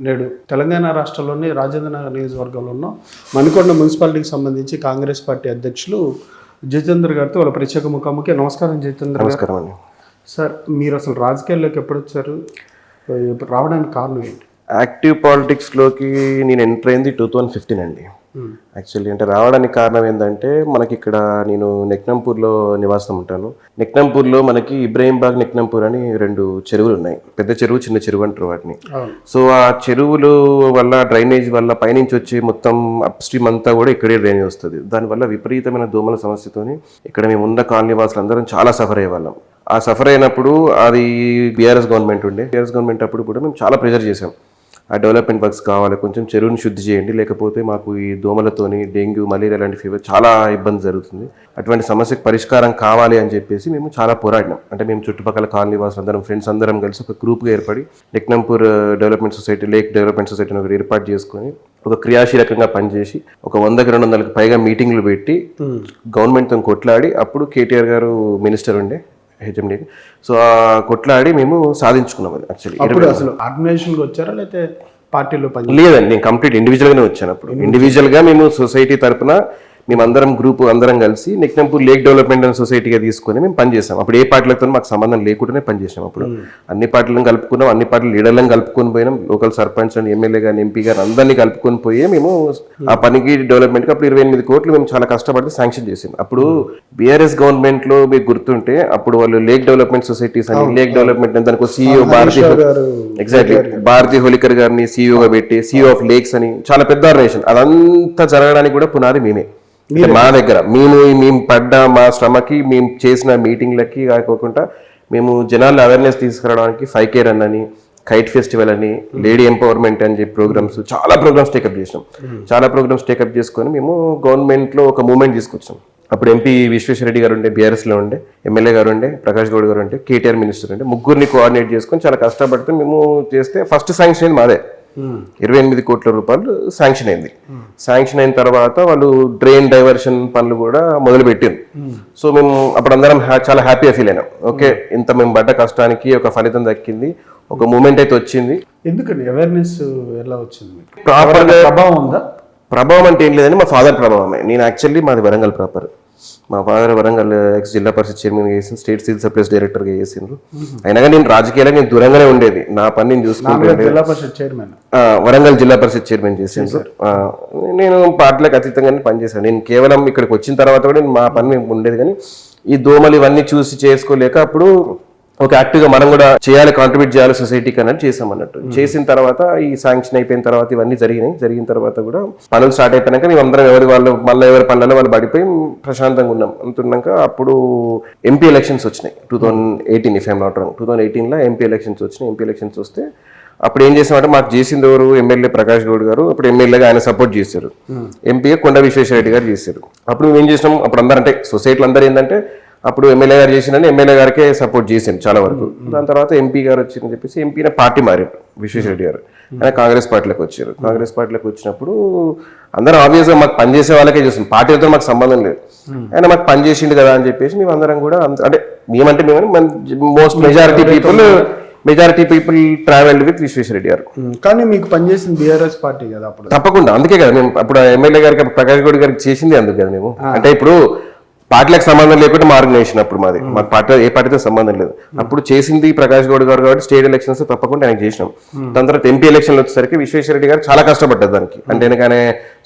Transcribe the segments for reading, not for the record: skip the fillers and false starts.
నేడు తెలంగాణ రాష్ట్రంలోని రాజేంద్రనగర్ నియోజకవర్గంలో ఉన్న మణికొండ మున్సిపాలిటీకి సంబంధించి కాంగ్రెస్ పార్టీ అధ్యక్షులు జితేంద్ర గారితో వాళ్ళ ప్రత్యేక ముఖాముఖి. నమస్కారం జితేంద్ర గారు. నమస్కారం అండి. సార్, మీరు అసలు రాజకీయాల్లోకి ఎప్పుడు వచ్చారు, రావడానికి కారణం ఏంటి? యాక్టివ్ పాలిటిక్స్లోకి నేను ఎంటర్ అయింది 2015 అండి. యాక్చువల్లీ అంటే రావడానికి కారణం ఏంటంటే, మనకి ఇక్కడ నేను నెక్నంపూర్లో నివాసం ఉంటాను. నెక్నంపూర్లో మనకి ఇబ్రాహీంబాగ్ నెక్నంపూర్ అని 2 చెరువులు ఉన్నాయి. పెద్ద చెరువు, చిన్న చెరువు అంటారు వాటిని. సో ఆ చెరువులు వల్ల, డ్రైనేజ్ వల్ల పైనుంచి వచ్చి మొత్తం అప్ స్ట్రీమ్ అంతా కూడా ఇక్కడే డ్రైనేజ్ వస్తుంది. దానివల్ల విపరీతమైన దోమల సమస్యతోని ఇక్కడ మేము ఉన్న కాలనీ వాసులు అందరం చాలా సఫర్ అయ్యేవాళ్ళం. ఆ సఫర్ అయినప్పుడు అది బీఆర్ఎస్ గవర్నమెంట్ ఉండే. బీఆర్ఎస్ గవర్నమెంట్ అప్పుడు కూడా మేము చాలా ప్రెజర్ చేసాం. ఆ డెవలప్మెంట్ వర్క్స్ కావాలి, కొంచెం చెరువుని శుద్ధి చేయండి, లేకపోతే మాకు ఈ దోమలతోని డెంగ్యూ, మలేరియా లాంటి ఫీవర్ చాలా ఇబ్బంది జరుగుతుంది, అటువంటి సమస్యకు పరిష్కారం కావాలి అని చెప్పేసి మేము చాలా పోరాడినాం. అంటే మేము చుట్టుపక్కల కాలనీ వాసులు అందరం, ఫ్రెండ్స్ అందరం కలిసి ఒక గ్రూప్గా ఏర్పడి నెక్నంపూర్ డెవలప్మెంట్ సొసైటీ, లేక్ డెవలప్మెంట్ సొసైటీని ఒకటి ఏర్పాటు చేసుకొని ఒక క్రియాశీలకంగా పనిచేసి ఒక 100-200కి పైగా మీటింగ్లు పెట్టి గవర్నమెంట్తో కొట్లాడి, అప్పుడు కేటీఆర్ గారు మినిస్టర్ ఉండే హెచ్ఎండి. సో ఆ కొట్లాడి మేము సాధించుకున్నాం. అది యాక్చువల్లీ అసలు ఆర్గనైజేషన్కి వచ్చారా లేకపోతే పార్టీలో పని? లేదండి, నేను కంప్లీట్ ఇండివిజువల్గానే వచ్చాను. అప్పుడు ఇండివిజువల్గా మేము సొసైటీ తరఫున మేమందరం గ్రూప్ అందరం కలిసి నెక్నంపూర్ లేక్ డెవలప్మెంట్ అండ్ సొసైటీగా తీసుకొని మేము పనిచేసాం. అప్పుడు ఏ పార్టీలతో మాకు సంబంధం లేకుండానే పనిచేసాం. అప్పుడు అన్ని పార్టీలను కలుపుకున్నాం, అన్ని పార్టీలు లీడర్లను కలుపుకొని పోయినాం, లోకల్ సర్పంచ్ అని, ఎమ్మెల్యే గారిని, ఎంపీ గారు అందరినీ కలుపుకొని పోయి మేము ఆ పనికి డెవలప్మెంట్కి అప్పుడు 28 కోట్లు మేము చాలా కష్టపడి శాంక్షన్ చేసాం. అప్పుడు బీఆర్ఎస్ గవర్నమెంట్లో మీకు గుర్తుంటే అప్పుడు వాళ్ళు లేక్ డెవలప్మెంట్ సొసైటీస్ అని, లేక్ డెవలప్మెంట్ దానికి సీఈఓ భారతీ హోలికర్ గారిని సీఈఓగా పెట్టి సీఈఓ ఆఫ్ లేక్స్ అని చాలా పెద్ద ఆర్గనైజేషన్. అదంతా జరగడానికి కూడా పునాది మేమే. మా దగ్గర మేము పడ్డ మా శ్రమకి, మేము చేసిన మీటింగ్లకి కాకుండా మేము జనాల్లో అవేర్నెస్ తీసుకురావడానికి 5K రన్ అని, కైట్ ఫెస్టివల్ అని, లేడీ ఎంపవర్మెంట్ అని చెప్పి ప్రోగ్రామ్స్, చాలా ప్రోగ్రామ్స్ టేకప్ చేసాం. చాలా ప్రోగ్రామ్స్ టేకప్ చేసుకొని మేము గవర్నమెంట్లో ఒక మూవ్మెంట్ తీసుకొచ్చాం. అప్పుడు ఎంపీ విశ్వేశ్వరరెడ్డి గారు ఉండే, బీఆర్ఎస్లో ఉండే, ఎమ్మెల్యే గారు ఉండే, ప్రకాష్ గౌడ్ గారు ఉండే, కేటీఆర్ మినిస్టర్ ఉండే, ముగ్గురిని కోఆర్డినేట్ చేసుకొని చాలా కష్టపడితే మేము చేస్తే ఫస్ట్ శాంక్షన్ అయింది మాదే. 28 కోట్ల రూపాయలు శాంక్షన్ అయింది. శాంక్షన్ అయిన తర్వాత వాళ్ళు డ్రైన్ డైవర్షన్ పనులు కూడా మొదలు పెట్టారు. సో మేము అప్పుడు అందరం చాలా హ్యాపీగా ఫీల్ అయినాం. ఓకే, ఇంత మేము పడ్డ కష్టానికి ఒక ఫలితం దక్కింది, ఒక మూమెంట్ అయితే వచ్చింది. ఎందుకండి అవేర్నెస్ ఎలా వచ్చింది? ప్రాపర్గా ప్రభావం ఉందా? ప్రభావం అంటే ఏం లేదని మా ఫాదర్ ప్రభావమే. నేను యాక్చువల్లీ మాది వరంగల్ ప్రాపర్. మా ఫాదర్ వరంగల్ ఎక్స్ జిల్లా పరిషత్ చైర్మన్ చేసింది, స్టేట్ సివిల్ సప్లైస్ డైరెక్టర్గా చేసిండ్రు. అయినా నేను రాజకీయాల్లో నేను దూరంగానే ఉండేది, నా పని నేను చూసుకుంటే. వరంగల్ జిల్లా పరిషత్ చైర్మన్ చేసిండ్రు. నేను పార్టీలకు అతీతంగానే పనిచేశాను. నేను కేవలం ఇక్కడికి వచ్చిన తర్వాత కూడా మా పని ఉండేది, కానీ ఈ దోమలు ఇవన్నీ చూసి చేసుకోలేక అప్పుడు ఒక యాక్టివ్గా మనం కూడా చేయాలి, కాంట్రిబ్యూట్ చేయాలి సొసైటీకి అన్నట్టు చేసాం అన్నట్టు. చేసిన తర్వాత ఈ శాంక్షన్ అయిపోయిన తర్వాత ఇవన్నీ జరిగిన తర్వాత కూడా పనులు స్టార్ట్ అయిపోయినాక మేము అందరం ఎవరి పనులలో వాళ్ళు పడిపోయి ప్రశాంతంగా ఉన్నాం. అంటున్నాక అప్పుడు ఎంపీ ఎలక్షన్స్ వచ్చినాయి 2018, ఇఫ్ ఐఎమ్ నాట్ రాంగ్. 2018లో ఎంపీ ఎలక్షన్స్ వచ్చినాయి. ఎంపీ ఎలక్షన్స్ వస్తే అప్పుడు ఏం చేసామంటే, మాకు చేసింది ఎవరు, ఎమ్మెల్యే ప్రకాష్ గౌడ్ గారు. అప్పుడు ఎమ్మెల్యేగా ఆయన సపోర్ట్ చేశారు, ఎంపీగా కొండ విశ్వేశ్వరరెడ్డి గారు చేశారు. అప్పుడు మేము ఏం చేసినాం, అప్పుడు అందరూ అంటే సొసైటీలో అందరూ ఏంటంటే అప్పుడు ఎమ్మెల్యే గారు చేసిందని ఎమ్మెల్యే గారికే సపోర్ట్ చేసింది చాలా వరకు. దాని తర్వాత ఎంపీ గారు వచ్చిందని చెప్పేసి ఎంపీనే పార్టీ మారారు విశ్వేశ్వరరెడ్డి గారు. ఆయన కాంగ్రెస్ పార్టీలోకి వచ్చారు. కాంగ్రెస్ పార్టీలోకి వచ్చినప్పుడు అందరం ఆబ్వియస్గా మాకు పనిచేసే వాళ్ళకే చూస్తాం, పార్టీలతో మాకు సంబంధం లేదు. ఆయన మాకు పని చేసిండు కదా అని చెప్పేసి మేము అందరం కూడా, అంటే most majority people travelled with Vishweshwar Reddy గారు. కానీ మీకు పనిచేసింది బీఆర్ఎస్ పార్టీ కదా అప్పుడు? తప్పకుండా, అందుకే కదా మేము అప్పుడు ఎమ్మెల్యే గారికి, ప్రకాష్ గౌడ్ గారికి చేసింది అందుకు కదా మేము. అంటే ఇప్పుడు పార్టీలకు సంబంధం లేకుండా మా ఆర్గనైజేషన్ అప్పుడు మాది, మాకు పార్టీ ఏ పార్టీతో సంబంధం లేదు. అప్పుడు చేసింది ప్రకాష్ గౌడ్ గారు కాబట్టి స్టేట్ ఎలక్షన్స్ తప్పకుండా ఆయనకు చేసినాం. దాని తర్వాత ఎంపీ ఎలక్షన్లు వచ్చేసరికి విశ్వేశ్వరరెడ్డి గారు చాలా కష్టపడ్డారు దానికి. అంటే ఆయన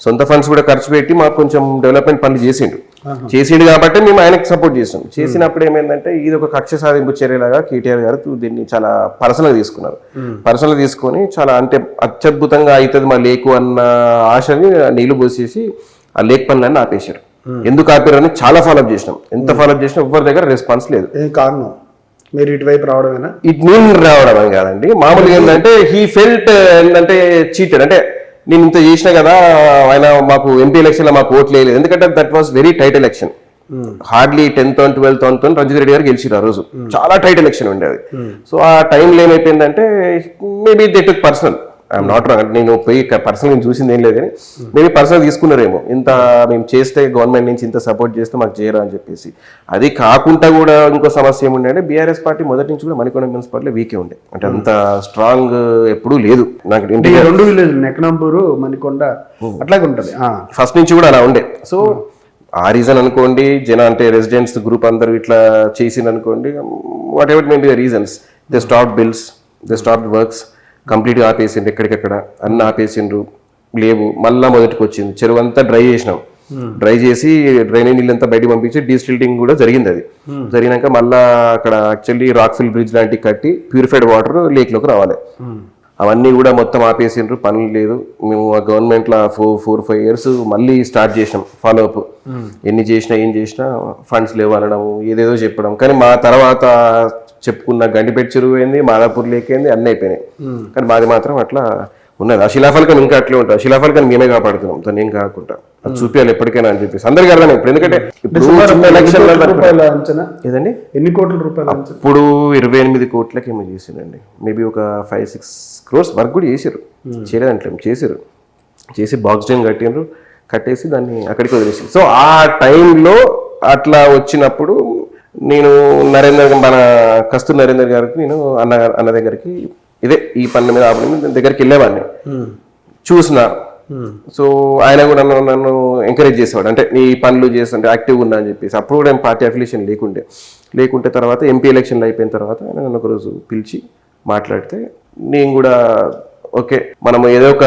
సొంత ఫండ్స్ కూడా ఖర్చు పెట్టి మాకు కొంచెం డెవలప్మెంట్ పనులు చేసిండు కాబట్టి మేము ఆయనకు సపోర్ట్ చేసాం. చేసినప్పుడు ఏమైందంటే, ఇది ఒక కక్ష సాధింపు చర్యలాగా కేటీఆర్ గారు దీన్ని చాలా పర్సనల్గా తీసుకున్నారు. పర్సనల్గా తీసుకొని చాలా అంటే అత్యద్భుతంగా అవుతుంది మా లేకు అన్న ఆశని నీళ్లు పోసేసి ఆ లేక్ పనులన్నీ ఆపేశారు. ఎందుకు ఆపారని చాలా ఫాలోఅప్ చేసినాం. ఎంత ఫాలోఅప్ చేసినా ఎవరి దగ్గర రెస్పాన్స్ లేదు. ఏం కారణం? మీరు ఇటువైపు రావడమేనా? నేను రావడం అని కాదండి, మామూలుగా ఏంటంటే హీ ఫెల్ట్ ఏంటంటే చీటెడ్. అంటే నేను ఇంత చేసినా కదా, ఆయన మాకు ఎంపీ ఎలక్షన్లో మాకు ఓట్లు వేయలేదు. ఎందుకంటే that was very tight election. Hardly 10,000-12,000 Ranjith Reddy గారు గెలిచిరు ఆ రోజు. చాలా టైట్ ఎలక్షన్ ఉండేది. సో ఆ టైంలో ఏమైపోయిందంటే, maybe they took personal. I'm not wrong. నేను పోయి పర్సనల్ చూసింది ఏం లేదు కానీ మేబీ పర్సనల్ తీసుకున్నారేమో, ఇంత మేము చేస్తే గవర్నమెంట్ నుంచి ఇంత సపోర్ట్ చేస్తే మాకు చేయరా అని చెప్పేసి. అది కాకుండా కూడా ఇంకో సమస్య ఏముండే అంటే బీఆర్ఎస్ పార్టీ మొదటి నుంచి కూడా మణికొండ మున్సిపాలిటీ వీకే ఉండే, అంటే అంత స్ట్రాంగ్ ఎప్పుడూ లేదు. నాకు ఇంటికి 2 విలేజ్ నెక్నంబూరు మణికొండ అట్లాగే ఉంటుంది ఫస్ట్ నుంచి కూడా అలా ఉండే. సో ఆ రీజన్ అనుకోండి, అంటే రెసిడెంట్స్ గ్రూప్ అందరూ ఇట్లా చేసింది అనుకోండి, what ever may be the reasons, they stop bills, they stop works, కంప్లీట్గా ఆపేసిండ్రు, ఎక్కడికెక్కడ అన్ని ఆపేసిండ్రు, లేవు. మళ్ళా మొదటికి వచ్చింది, చెరువు అంతా డ్రై చేసినాం, డ్రై చేసి డ్రైనేజ్ నీళ్ళంతా బయటకు పంపించి డీస్టిల్టింగ్ కూడా జరిగింది. అది జరిగినాక మళ్ళా అక్కడ యాక్చువల్లీ రాక్ఫిల్ బ్రిడ్జ్ లాంటివి కట్టి ప్యూరిఫైడ్ వాటర్ లేక్లోకి రావాలి, అవన్నీ కూడా మొత్తం ఆపేసిండ్రు, పనులు లేదు. మేము ఆ గవర్నమెంట్లో 4-5 years మళ్ళీ స్టార్ట్ చేసినాం ఫాలోఅప్. ఎన్ని చేసినా ఏం చేసినా ఫండ్స్ లేవు అనడం, ఏదేదో చెప్పడం. కానీ మా తర్వాత చెప్పుకున్న గండిపేట చెరువు అయింది, మాదాపూర్ లేక్ అయింది, అన్నీ అయిపోయినాయి. కానీ మాది మాత్రం అట్లా ఉన్నది. ఆ శిలాఫలకం ఇంకా అట్లే ఉంటుంది. ఆ శిలాఫలకాన్ని మేమే కాపాడుతున్నాం, దాన్ని ఏం కాకుండా అది చూపించాలి ఎప్పటికైనా అని చెప్పేసి అందరికీ అర్థం. ఇప్పుడు ఎందుకంటే ఏదండి ఎన్ని కోట్ల రూపాయలు ఇప్పుడు 28 కోట్లకి ఏమో చేసిందండి. మేబీ ఒక 5-6 crores వరకు కూడా చేసారు, చేయలేదంటే చేసారు. చేసి బాక్స్ డ్రైన్ కట్టేసి దాన్ని అక్కడికి వదిలేసి. సో ఆ టైంలో అట్లా వచ్చినప్పుడు నేను మన కస్తూరి నరేందర్ గారికి నేను అన్న దగ్గరికి ఇదే ఈ పని మీద దగ్గరికి వెళ్ళేవాడిని, చూసిన. సో ఆయన కూడా నన్ను ఎంకరేజ్ చేసేవాడు, అంటే నీ పనులు చేస్తుంటే యాక్టివ్గా ఉన్నా అని చెప్పేసి. అప్పుడు కూడా పార్టీ అఫిలియేషన్ లేకుంటే తర్వాత ఎంపీ ఎలక్షన్లు అయిపోయిన తర్వాత ఆయన నన్ను ఒకరోజు పిలిచి మాట్లాడితే నేను కూడా ఓకే మనము ఏదో ఒక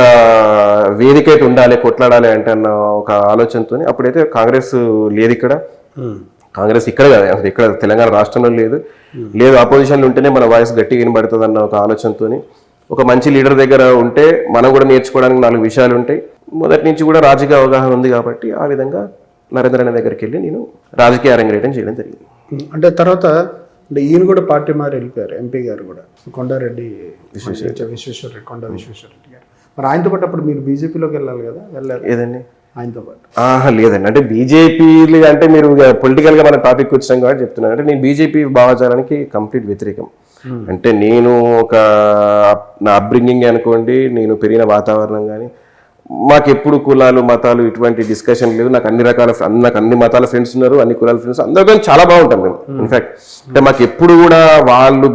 వేదిక అయితే ఉండాలి, కొట్లాడాలి అంటే అన్న ఒక ఆలోచనతో. అప్పుడైతే కాంగ్రెస్ లేదు ఇక్కడ, కాంగ్రెస్ ఇక్కడ కాదు అసలు, ఇక్కడ తెలంగాణ రాష్ట్రంలో లేదు ఆపోజిషన్లు ఉంటేనే మన వాయిస్ గట్టిగా వినబడుతుంది అన్న ఒక ఆలోచనతో, ఒక మంచి లీడర్ దగ్గర ఉంటే మనం కూడా నేర్చుకోవడానికి 4 విషయాలు ఉంటాయి. మొదటి నుంచి కూడా రాజకీయ అవగాహన ఉంది కాబట్టి ఆ విధంగా నరేంద్ర అన్న దగ్గరికి వెళ్ళి నేను రాజకీయ అరంగేటం చేయడం జరిగింది. అంటే తర్వాత అంటే ఈయన కూడా పార్టీ మారి వెళ్ళిపోయారు, ఎంపీ గారు కూడా కొండారెడ్డి విశ్వేశ్వరరెడ్డి, కొండ విశ్వేశ్వరరెడ్డి గారు. మరి ఆయనతో పాటు అప్పుడు మీరు బీజేపీలోకి వెళ్ళాలి కదా, వెళ్ళారు ఏదండి ఆయనతో పాటు? లేదండి, అంటే బీజేపీ అంటే మీరు పొలిటికల్ గా మన టాపిక్ వచ్చాం కాబట్టి చెప్తున్నాను. అంటే నేను బీజేపీ భావజాలానికి కంప్లీట్ వ్యతిరేకం. అంటే నేను నా అప్బ్రింగింగ్ అనుకోండి, నేను పెరిగిన వాతావరణం కానీ, మాకు ఎప్పుడు కులాలు మతాలు ఇటువంటి డిస్కషన్ లేవు. నాకు అన్ని మతాల ఫ్రెండ్స్ ఉన్నారు, అన్ని కులాల ఫ్రెండ్స్, అందరితో చాలా బాగుంటాం మేము. ఇన్ఫాక్ట్ అంటే మాకు ఎప్పుడు కూడా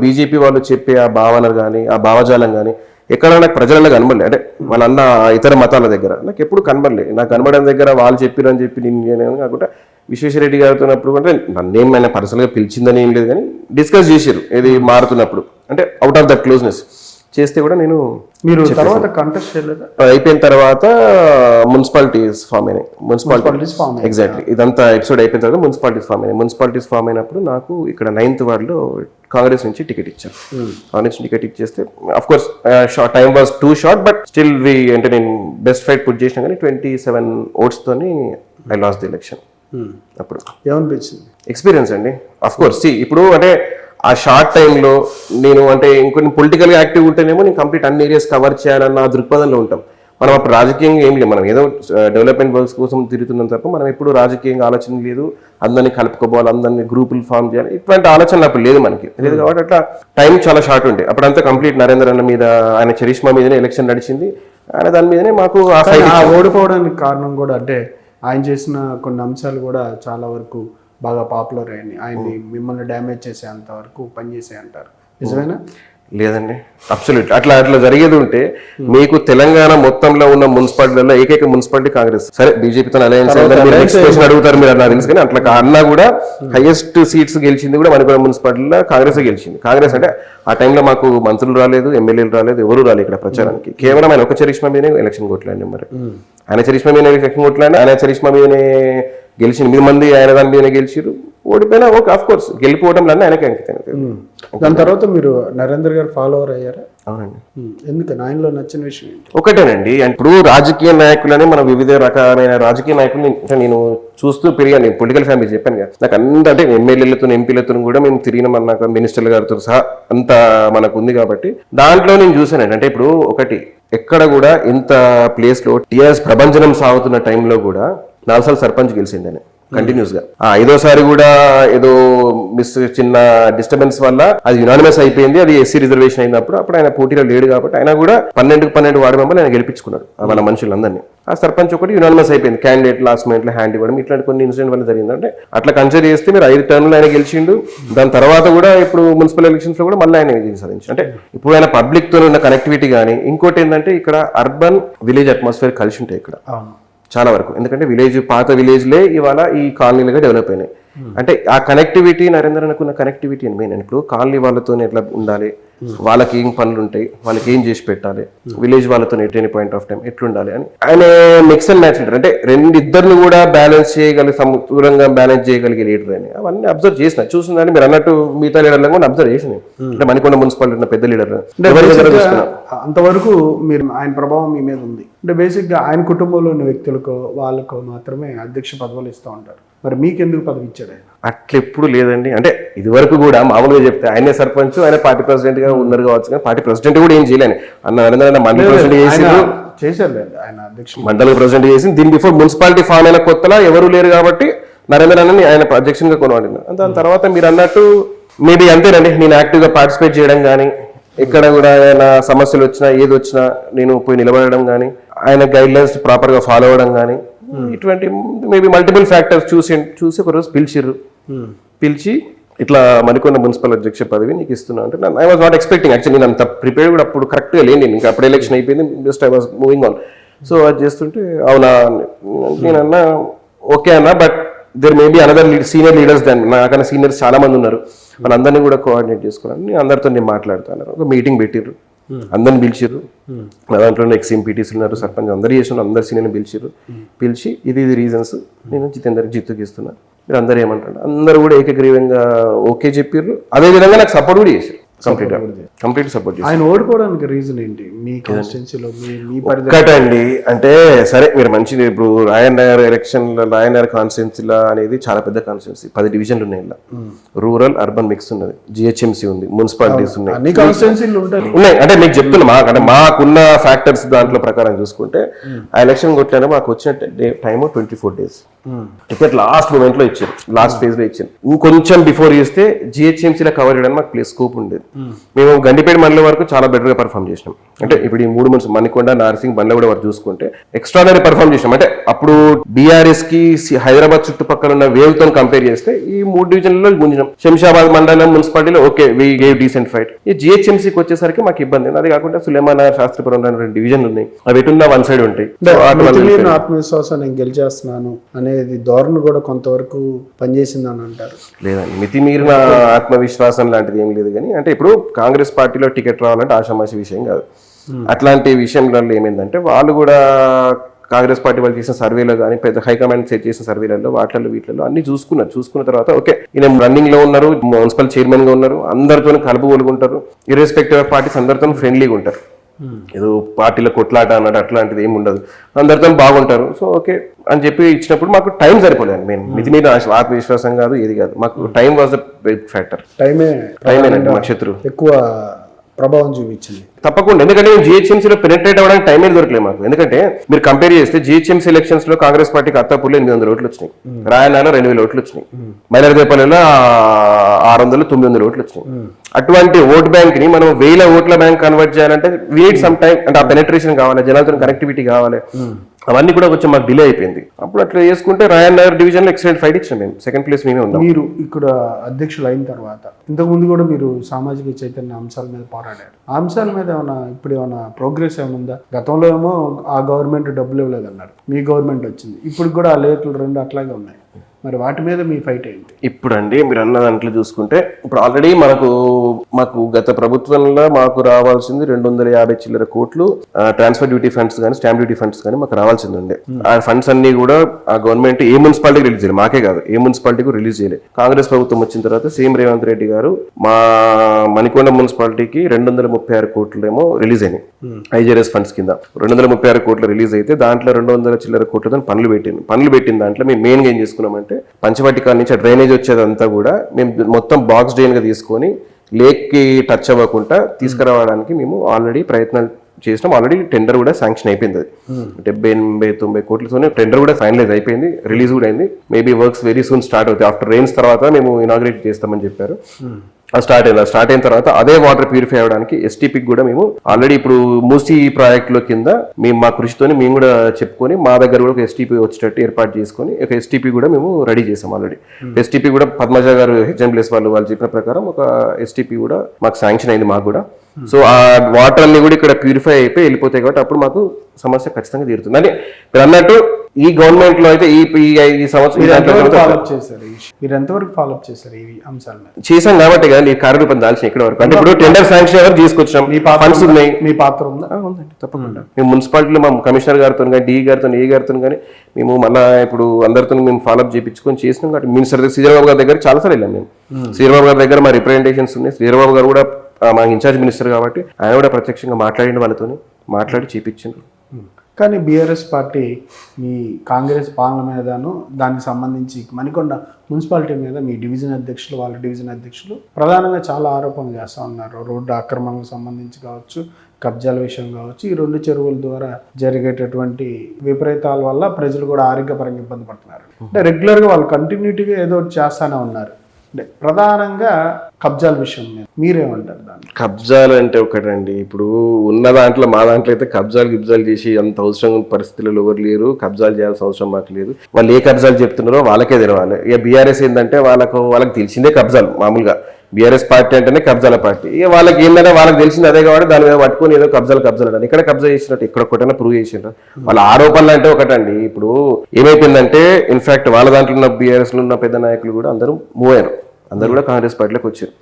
బీజేపీ వాళ్ళు చెప్పే ఆ భావన కానీ ఆ భావజాలం కానీ ఎక్కడ నాకు ప్రజలలో కనబడలే. అంటే వాళ్ళన్న ఇతర మతాల దగ్గర నాకు ఎప్పుడు కనబడలే. నాకు కనబడిన దగ్గర వాళ్ళు చెప్పిరని చెప్పి నేను కాకుండా విశ్వేశ్వరరెడ్డి గారితో అంటే నన్నేమైనా పర్సనల్గా పిలిచిందని ఏం లేదు, కానీ డిస్కస్ చేసారు ఏది మారుతున్నప్పుడు, అంటే అవుట్ ఆఫ్ దట్ క్లోజ్నెస్ చేస్తే కూడా నేను. మీరు తర్వాత కంటెస్ట్ చేయలేదా? అయిపోయిన తర్వాత మున్సిపాలిటీస్ ఫామ్ అయినాయి. ఎగ్జాక్ట్లీ ఇదంతా ఎపిసోడ్ అయిపోయిన తర్వాత మున్సిపాలిటీస్ ఫామ్ అయినప్పుడు నాకు ఇక్కడ 9th వార్డులో కాంగ్రెస్ నుంచి టికెట్ ఇచ్చారు. కాంగ్రెస్ టికెట్ ఇచ్చేస్తే of course time was two short, but still అంటే నేను బెస్ట్ ఫైట్ పుట్ చేసిన కానీ 27 votes తోని ఐ లాస్ట్ ది ఎలక్షన్. అప్పుడు ఏమనిపించింది? ఎక్స్పీరియన్స్ అండి. అఫ్ కోర్స్ ఇప్పుడు అంటే ఆ షార్ట్ టైంలో నేను అంటే ఇంకొన్ని పొలిటికల్గా యాక్టివ్ ఉంటేనేమో నేను కంప్లీట్ అన్ని ఏరియాస్ కవర్ చేయాలన్న దృక్పథంలో ఉంటాం. మనం అప్పుడు రాజకీయంగా ఏం లేదు, మనం ఏదో డెవలప్మెంట్ వర్క్స్ కోసం తిరుగుతున్నాం తప్ప మనం ఎప్పుడు రాజకీయంగా ఆలోచన లేదు, అందరినీ కలుపుకోవాలి, అందరినీ గ్రూపులు ఫామ్ చేయాలి, ఇటువంటి ఆలోచనలు అప్పుడు లేదు మనకి. లేదు కాబట్టి అట్లా టైం చాలా షార్ట్ ఉండే. అప్పుడంతా కంప్లీట్ నరేంద్ర అన్న మీద, ఆయన చరిష్మా మీదనే ఎలక్షన్ నడిచింది, ఆయన దాని మీదనే మాకు ఓడిపోవడానికి కారణం కూడా అంటే ఆయన చేసిన కొన్ని అంశాలు కూడా చాలా వరకు బాగా పాపులర్ అయ్యాయి. ఆయన్ని మిమ్మల్ని డ్యామేజ్ చేసేంత వరకు పనిచేసే అంటారు, నిజమేనా? లేదండి, అబ్సల్యూట్ అట్లా జరిగేది ఉంటే మీకు తెలంగాణ మొత్తంలో ఉన్న మున్సిపాలిటీలలో ఏకైక మున్సిపాలిటీ కాంగ్రెస్. సరే బీజేపీతో అలయన్స్ అడుగుతారు మీరు అన్నా తెలుసు, కానీ అట్లా అన్నా కూడా హైయెస్ట్ సీట్స్ గెలిచింది కూడా మణికొండ మున్సిపాలిటీలో కాంగ్రెస్ గెలిచింది. కాంగ్రెస్ అంటే ఆ టైంలో మాకు మంత్రులు రాలేదు, ఎమ్మెల్యేలు రాలేదు, ఎవరు రాలేదు ఇక్కడ ప్రచారానికి. కేవలం ఆయన ఒక చరిష్మా మీదనే ఎలక్షన్ కొట్లాడి, మరి ఆయన చరిష్మా మీద ఎలక్షన్ కొట్లాడి, ఆయన చరిష్మా మీదనే గెలిచింది. 8 మంది ఆయన దాని మీదనే గెలిచిరు, ఓడిపోయినా ఓకే ఆఫ్ కోర్స్ గెలిపోవడం అన్నీ ఆయనకి అంకితం. దాని తర్వాత మీరు నరేందర్ గారు ఫాలోవర్ అయ్యారా? అవునండి. ఎందుకని? ఆయనలో నచ్చిన విషయం ఏంటి? ఒకటేనండి, ఇప్పుడు రాజకీయ నాయకులని మనం వివిధ రకమైన రాజకీయ నాయకులని నేను చూస్తూ పెరిగాను. నేను పొలిటికల్ ఫ్యామిలీ చెప్పాను కదా, నాకు అంత అంటే ఎమ్మెల్యేలతో ఎంపీలతో కూడా మేము తిరిగినాం, అన్నాక మినిస్టర్ల గారితో సహా అంత మనకు ఉంది కాబట్టి దాంట్లో నేను చూసానండి. అంటే ఇప్పుడు ఒకటి ఎక్కడ కూడా ఇంత ప్లేస్లో టీఆర్ఎస్ ప్రభంజనం సాగుతున్న టైంలో కూడా 4 సార్లు సర్పంచ్ గెలిచిందని. కంటిన్యూస్ గా. ఆ 5వ సారి కూడా ఏదో చిన్న డిస్టర్బెన్స్ వల్ల అది యునానిమస్ అయిపోయింది, అది ఎస్సీ రిజర్వేషన్ అయినప్పుడు అప్పుడు ఆయన పోటీలో లేడు కాబట్టి ఆయన కూడా 12 వార్డు మెంబర్లు ఆయన గెలిపించుకున్నాడు వాళ్ళ మనుషులందరినీ. ఆ సర్పంచ్ ఒకటి యునానిమస్ అయిపోయింది, క్యాండిడేట్ లాస్ట్ మినిట్ లో హ్యాండ్ ఇవ్వడం, ఇట్లాంటి కొన్ని ఇన్సిడెంట్ వల్ల జరిగిందంటే అట్లా కన్సిడర్ చేస్తే మీరు 5 టర్మ్లు ఆయన గెలిచిండు. దాని తర్వాత కూడా ఇప్పుడు మున్సిపల్ ఎలక్షన్స్ లో కూడా మళ్ళీ ఆయన విజయం సాధించారు. అంటే ఇప్పుడు ఆయన పబ్లిక్ తో ఉన్న కనెక్టివిటీ కానీ, ఇంకోటి ఏంటంటే ఇక్కడ అర్బన్ విలేజ్ అట్మాస్ఫియర్ కలిసి ఉంటాయి ఇక్కడ చాలా వరకు. ఎందుకంటే విలేజ్ పాత విలేజ్లే ఇవాళ ఈ కాలనీలుగా డెవలప్ అయినాయి. అంటే ఆ కనెక్టివిటీ నరేంద్ర అనుకున్న కనెక్టివిటీ అని మెయిన్. ఇప్పుడు కాలనీ వాళ్ళతో ఎట్లా ఉండాలి, వాళ్ళకి ఏం పనులు ఉంటాయి, వాళ్ళకి ఏం చేసి పెట్టాలి, విలేజ్ వాళ్ళతో ఎట్ పాయింట్ ఆఫ్ టైం ఎట్లుండాలి అని ఆయన మిక్స్ అండ్ మ్యాచ్ లీడర్. అంటే రెండిద్దరిని కూడా బ్యాలెన్స్ చేయగలిగి సమూలంగా బ్యాలెన్స్ చేయగలిగే లీడర్ అని అవన్నీ అబ్జర్వ్ చేసిన చూసిందని మీరు అన్నట్టు మిగతా లీడర్లను కూడా అబ్జర్వ్ చేసిన. అంటే మణికొండ మున్సిపాలిటీ ఉన్న పెద్ద లీడర్ అంతవరకు మీరు ఆయన ప్రభావం మీ మీద ఉంది. అంటే బేసిక్ గా ఆయన కుటుంబంలో ఉన్న వ్యక్తులకు వాళ్ళకు మాత్రమే అధ్యక్ష పదవులు ఇస్తూ ఉంటారు. మరి మీకెందుకు పదవి ఇచ్చాడు ఆయన? అట్లా ఎప్పుడు లేదండి. అంటే ఇది కూడా మామూలుగా చెప్తే ఆయనే సర్పంచ్, ఆయన పార్టీ ప్రెసిడెంట్ గా ఉన్నారు కావచ్చు, కానీ పార్టీ ప్రెసిడెంట్ కూడా ఏం చేయలేని అన్న మండలి ప్రెసిడెంట్ చేశారు ఆయన అధ్యక్ష మండలి ప్రెసిడెంట్ చేసి దీని బిఫోర్ మున్సిపాలిటీ ఫామ్ అయిన కొత్తలా ఎవరు లేరు కాబట్టి నరేంద్ర అన్నని ఆయన అధ్యక్షంగా కొనవాడిన. దాని తర్వాత మీరు అన్నట్టు మేబీ అంతేనండి, నేను యాక్టివ్ గా పార్టిసిపేట్ చేయడం కానీ, ఎక్కడ కూడా ఏమైనా సమస్యలు వచ్చినా ఏది వచ్చినా నేను పోయి నిలబడడం కానీ, ఆయన గైడ్ లైన్స్ ప్రాపర్ గా ఫాలో అవ్వడం కానీ, ఇటువంటి మేబీ మల్టిపుల్ ఫ్యాక్టర్స్ చూసి ఒకరోజు పిలిచి ఇట్లా మణికొండ మున్సిపల్ అధ్యక్ష పదవి నీకు ఇస్తున్నా అంటే I was not expecting. Actually నేను అంత ప్రిపేర్ కూడా అప్పుడు కరెక్ట్గా లేని, ఇంకా అప్పుడు ఎలక్షన్ అయిపోయింది, just I was moving on. So అది చేస్తుంటే అవునా నేనన్నా ఓకే అన్నా, but there maybe another senior leaders దాన్ని నాకన్నా సీనియర్స్ చాలా మంది ఉన్నారు, వాళ్ళందరినీ కూడా కోఆర్డినేట్ చేసుకోవాలని అందరితో నేను మాట్లాడుతాను. ఒక మీటింగ్ పెట్టిర్రు, అందరిని పిలిచిర్రు, దాంట్లో ఎక్స్ ఎంపీటీస్ ఉన్నారు, సర్పంచ్ అందరు చేసిన అందరు సీనియర్ని పిలిచి ఇది రీజన్స్ నేను జిత్తుకి ఇస్తున్నా, మీరు అందరూ ఏమంటారు, అందరూ కూడా ఏకగ్రీవంగా ఓకే చెప్పారు. అదే విధంగా నాకు సపోర్ట్ కూడా చేశారు, కంప్లీట్ సపోర్ట్ చేశారు. ఆయన ఓడిపోవడానికి రీజన్ ఏంటి మీ కాన్స్టిట్యున్సీలో? ఒక్కటండి, అంటే సరే మీరు మంచిది, ఇప్పుడు రాయనగర్ ఎలక్షన్ రాయనగర్ కాన్స్టిట్యున్సీలో అనేది చాలా పెద్ద కాన్స్టిట్యున్సీ, 10 డివిజన్లు ఉన్నాయి ఇలా, రూరల్ అర్బన్ మిక్స్ ఉన్నది, జిహెచ్ఎంసీ ఉంది, మున్సిపాలిటీస్ ఉన్నాయి, ఉన్నాయి. అంటే మీకు చెప్తున్నా అంటే మాకున్న ఫ్యాక్టర్స్ దాంట్లో ప్రకారం చూసుకుంటే ఆ ఎలక్షన్ కొట్టాను మాకు వచ్చిన time 24 days. Ticket last moment లో ఇచ్చారు, లాస్ట్ ఫేజ్ లో ఇచ్చారు. ఇంకొంచెం బిఫోర్ చేస్తే జిహెచ్ఎంసీలో కవర్ చేయడానికి మాకు ప్లేస్ స్కోప్ ఉండేది. మేము గండిపేట మండలి వరకు చాలా బెటర్ గా పర్ఫామ్ చేసినాం. అంటే ఇప్పుడు ఈ 3 మంత్స్ మణికొండ, నార్సింగ్, బండ్లగూడ వరకు చూసుకుంటే ఎక్స్ట్రాడనరీ పర్ఫామ్ చేసినాం. అంటే అప్పుడు బీఆర్ఎస్ కి హైదరాబాద్ చుట్టుపక్కల ఉన్న వేవ్ తో కంపేర్ చేస్తే ఈ 3 డివిజన్లలో గుంజినాం. శంషాబాద్ మండలం మున్సిపాలిటీలో okay we gave decent fight. ఈ జిహెచ్ఎంసీకి వచ్చేసరికి మాకు ఇబ్బంది. అది కాకుండా సులేమానగర్, శాస్త్రిపురం 2 డివిజన్లు ఉన్నాయి, అవి ఎటున్నా 1 side ఉంటాయి. ఆత్మవిశ్వాసం నేను గెలిచేస్తున్నాను అనేది ధోరణి కూడా కొంతవరకు పనిచేసిందని అంటారు. లేదండి, మితిమీరిన ఆత్మవిశ్వాసం లాంటిది ఏం లేదు. కానీ అంటే ఇప్పుడు కాంగ్రెస్ పార్టీలో టికెట్ రావాలంటే ఆషామాషి విషయం కాదు. అట్లాంటి విషయంలో ఏమైందంటే వాళ్ళు కూడా కాంగ్రెస్ పార్టీ వాళ్ళు చేసిన సర్వేలో కానీ, పెద్ద హైకమాండ్ సెట్ చేసిన సర్వేలలో వీటిలో అన్ని చూసుకున్న తర్వాత ఓకే ఈయన రన్నింగ్ లో ఉన్నారు, మున్సిపల్ చైర్మన్ గా ఉన్నారు, అందరితో కలుపుగొలుగుంటారు, ఇర్రెస్పెక్టివ్ ఆఫ్ పార్టీస్ అందరితో ఫ్రెండ్లీగా ఉంటారు, ఏదో పార్టీలో కొట్లాట అన్నట్టు అట్లాంటిది ఏమి ఉండదు, అందరితో బాగుంటారు. సో ఓకే అని చెప్పి ఇచ్చినప్పుడు మాకు టైం సరిపోలేదు. మెయిన్ మితి మీద ఆత్మవిశ్వాసం కాదు, ఏది కాదు, మాకు time was the big factor. టైమేనండి మా శత్రువు ఎక్కువ ప్రభావం చూపించింది తప్పకుండా. ఎందుకంటే జిహెచ్ఎంసీలో పెనెట్రేట్ అవ్వడానికి టైం ఏది దొరకలేదు మాకు. ఎందుకంటే మీరు కంపేర్ చేస్తే జిహెచ్ఎంసీ ఎలక్షన్స్ లో కాంగ్రెస్ పార్టీకి అత్తాపూర్లో 800 ఓట్లు వచ్చినాయి, రాయనాలో 2000 ఓట్లు వచ్చినాయి, మైలరదేపల్లిలో 600, 900 ఓట్లు వచ్చినాయి. అటువంటి ఓట్ బ్యాంక్ ని మనం 1000 ఓట్ల బ్యాంక్ కన్వర్ట్ చేయాలంటే వీడ్ సమ్ టైం, అంటే ఆ పెనెట్రేషన్ కావాలి, జనాలతో కనెక్టివిటీ కావాలి, అవన్నీ కూడా కొంచెం మాకు డిలే అయిపోయింది. అప్పుడు అట్లా చేసుకుంటే రాయనగర్ డివిజన్ లో ఎక్సలెంట్ ఫైట్ ఇచ్చాం, మేము 2nd ప్లేస్ మేమే ఉన్నాం. మీరు ఇక్కడ అధ్యక్షులు అయిన తర్వాత ఇంతకు ముందు కూడా మీరు సామాజిక చైతన్య అంశాల మీద పోరాడారు. ఆ అంశాల మీద ఇప్పుడు ఏమైనా ప్రోగ్రెస్ ఏమైనా ఉందా? గతంలో ఏమో ఆ గవర్నమెంట్ డబ్బులు ఇవ్వలేదన్నారు, మీ గవర్నమెంట్ వచ్చింది, ఇప్పుడు కూడా ఆ లేఖలు 2 అట్లాగే ఉన్నాయి. మరి వాటి మీద మీ ఫైట్ ఏంటి? ఇప్పుడు అండి మీరు అన్న దాంట్లో చూసుకుంటే ఇప్పుడు ఆల్రెడీ మాకు గత ప్రభుత్వంలో మాకు రావాల్సింది 250 చిల్లర కోట్లు ట్రాన్స్ఫర్ డ్యూటీ ఫండ్స్ కానీ, స్టాంప్ డ్యూటీ ఫండ్స్ కానీ మాకు రావాల్సింది ఉండే. ఆ ఫండ్స్ అన్ని కూడా ఆ గవర్నమెంట్ ఏ మున్సిపాలిటీకి రిలీజ్ చేయలేదు, మాకే కాదు ఏ మున్సిపాలిటీకి రిలీజ్ చేయలేదు. కాంగ్రెస్ ప్రభుత్వం వచ్చిన తర్వాత సేమ్ రేవంత్ రెడ్డి గారు మా మణికొండ మున్సిపాలిటీకి 236 కోట్లు ఏమో రిలీజ్ అయినాయి ఐజీఆర్ఎస్ ఫండ్స్ కింద. 236 కోట్లు రిలీజ్ అయితే దాంట్లో 200 చిల్లర కోట్లతో పనులు పెట్టిన దాంట్లో మేము మెయిన్గా ఏం చేసుకున్నామంటే పంచవటికా నుంచి డ్రైనేజ్ వచ్చేదంతా కూడా మేము మొత్తం బాక్స్ డ్రైన్ గా తీసుకొని లేక్ కి టచ్ అవ్వకుండా తీసుకురావడానికి మేము ఆల్రెడీ ప్రయత్నాలు చేసినాం. ఆల్రెడీ టెండర్ కూడా శాంక్షన్ అయిపోయింది. అది 70-90 కోట్లతోనే టెండర్ కూడా ఫైనలైజ్ అయిపోయింది, రిలీజ్ కూడా అయింది. Maybe works very soon start అవుతాయి. ఆఫ్టర్ రెయిన్స్ తర్వాత మేము ఇనాగ్రేట్ చేస్తామని చెప్పారు. అది స్టార్ట్ అయిన తర్వాత అదే వాటర్ ప్యూరిఫై అవ్వడానికి ఎస్టీపీకి కూడా మేము ఆల్రెడీ ఇప్పుడు మూసీ ప్రాజెక్టులో కింద మేము మా కృషితోని మేము కూడా చెప్పుకొని మా దగ్గర కూడా ఒక ఎస్టీపీ వచ్చేటట్టు ఏర్పాటు చేసుకొని ఒక ఎస్టీపీ కూడా మేము రెడీ చేసాం ఆల్రెడీ. ఎస్టీపీ కూడా పద్మజ గారు హెచ్ఎంప్లెస్ వాళ్ళు చెప్పిన ప్రకారం ఒక ఎస్టీపీ కూడా మాకు శాంక్షన్ అయింది మాకు కూడా. సో ఆ వాటర్ అన్ని కూడా ఇక్కడ ప్యూరిఫై అయిపోయి వెళ్ళిపోతాయి కాబట్టి అప్పుడు మాకు సమస్య ఖచ్చితంగా తీరుతుంది. అంటే మీరు అన్నట్టు ఈ గవర్నమెంట్ లో అయితే ఈ సంవత్సరం మీరు ఎంతవరకు ఫాలోఅప్ చేశారు ఈ అంశాల మీద? చేసాం కాబట్టి కదా ఈ కార్యరూపం దాల్చిన ఇక్కడ వరకు. అంటే ఇప్పుడు టెండర్ శాంక్షన్ ఎవరు తీసుకొచ్చాం, ఫండ్స్ ఉన్నాయి, మీ పాత్ర ఉందా? ఉందండి తప్పకుండా. మేము మున్సిపాలిటీలో మా కమిషనర్ గారితో కానీ డి గారితో ఏ గారితో కానీ మేము మళ్ళీ ఇప్పుడు అందరితో మేము ఫాలోఅప్ చేయించుకొని చేసినాం. కాబట్టి మినిస్టర్ శ్రీధరబాబు గారి దగ్గర చాలాసార్లు వెళ్ళాం మేము. శ్రీధరబాబు గారి దగ్గర మా రిప్రజెంటేషన్స్ ఉన్నాయి. శ్రీధరబాబు గారు కూడా మా ఇన్ఛార్జ్ మినిస్టర్ కాబట్టి ఆయన కూడా ప్రత్యక్షంగా మాట్లాడిన వాళ్ళతో మాట్లాడి చేయించారు. కానీ బీఆర్ఎస్ పార్టీ మీ కాంగ్రెస్ పాలన మీదను దానికి సంబంధించి మణికొండ మున్సిపాలిటీ మీద మీ డివిజన్ అధ్యక్షులు వాళ్ళ డివిజన్ అధ్యక్షులు ప్రధానంగా చాలా ఆరోపణలు చేస్తూ ఉన్నారు. రోడ్డు ఆక్రమణకు సంబంధించి కావచ్చు, కబ్జాల విషయం కావచ్చు, ఈ 2 చెరువుల ద్వారా జరిగేటటువంటి విపరీతాల వల్ల ప్రజలు కూడా ఆరోగ్యపరంగా ఇబ్బంది పడుతున్నారు. అంటే రెగ్యులర్గా వాళ్ళు కంటిన్యూటీగా ఏదో ఒకటి చేస్తూనే ఉన్నారు. అంటే ప్రధానంగా కబ్జాల విషయం మీద మీరేమంటారు? దాన్ని కబ్జాలు అంటే ఒకటండి, ఇప్పుడు ఉన్న దాంట్లో మా దాంట్లో అయితే గిబ్జాలు చేసి అంత అవసరం పరిస్థితుల్లో ఎవరు లేరు. కబ్జాలు చేయాల్సిన అవసరం మాకు లేదు. వాళ్ళు ఏ కబ్జాలు చెప్తున్నారో వాళ్ళకే తెలవాలి. ఇక బీఆర్ఎస్ ఏంటంటే వాళ్ళకి తెలిసిందే కబ్జాలు. మామూలుగా బీఆర్ఎస్ పార్టీ అంటేనే కబ్జాల పార్టీ. ఇక వాళ్ళకి ఏంటంటే వాళ్ళకి తెలిసింది అదే కాబట్టి దాని మీద పట్టుకొని ఏదో కబ్జాలు అని ఇక్కడ కబ్జా చేసినట్టు ఇక్కడ ఒకటైనా ప్రూవ్ చేసిండ్రు. వాళ్ళ ఆరోపణలు అంటే ఒకటండి. ఇప్పుడు ఏమైపోయిందంటే ఇన్ఫాక్ట్ వాళ్ళ దాంట్లో ఉన్న బీఆర్ఎస్ లో ఉన్న పెద్ద నాయకులు కూడా అందరూ మూవ్ అయ్యారు. అందరూ కూడా కాంగ్రెస్ పార్టీలోకి వచ్చారు.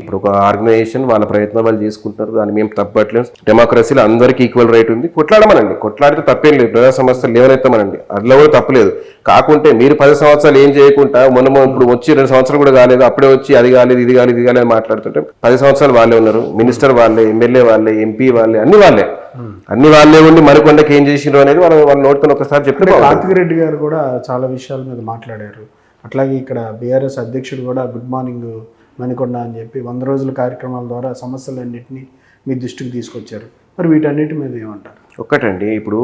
ఇప్పుడు ఒక ఆర్గనైజేషన్ వాళ్ళ ప్రయత్నం వాళ్ళు చేసుకుంటున్నారు, దాన్ని మేము తప్పట్లేదు. డెమోక్రసీలో అందరికీ ఈక్వల్ రైట్ ఉంది. కొట్లాడమనండి, కొట్లాడితే తప్పేం లేదు. ప్రజా సమస్యలు లేవనెత్తమనండి, అందులో కూడా తప్పలేదు. కాకుంటే మీరు 10 సంవత్సరాలు ఏం చేయకుండా మనం ఇప్పుడు వచ్చి 2 సంవత్సరాలు కూడా కాలేదు, అప్పుడే వచ్చి అది కాలేదు ఇది కాలేదు అని మాట్లాడుతుంటే 10 సంవత్సరాలు వాళ్ళే ఉన్నారు. మినిస్టర్ వాళ్ళే, ఎమ్మెల్యే వాళ్ళే, ఎంపీ వాళ్ళే, అన్ని వాళ్ళే ఉండి మరికొండకి ఏం చేసిండ్రు అనేది వాళ్ళు నోటుకొని ఒకసారి చెప్పి. కార్తిక్ రెడ్డి గారు కూడా చాలా విషయాల మీద మాట్లాడారు. అట్లాగే ఇక్కడ బీఆర్ఎస్ అధ్యక్షుడు కూడా గుడ్ మార్నింగ్ మణికొండ అని చెప్పి 100 రోజుల కార్యక్రమాల ద్వారా సమస్యలన్నింటినీ మీ దృష్టికి తీసుకొచ్చారు. మరి వీటన్నిటి మీద ఏమంటారు? ఒక్కటండి, ఇప్పుడు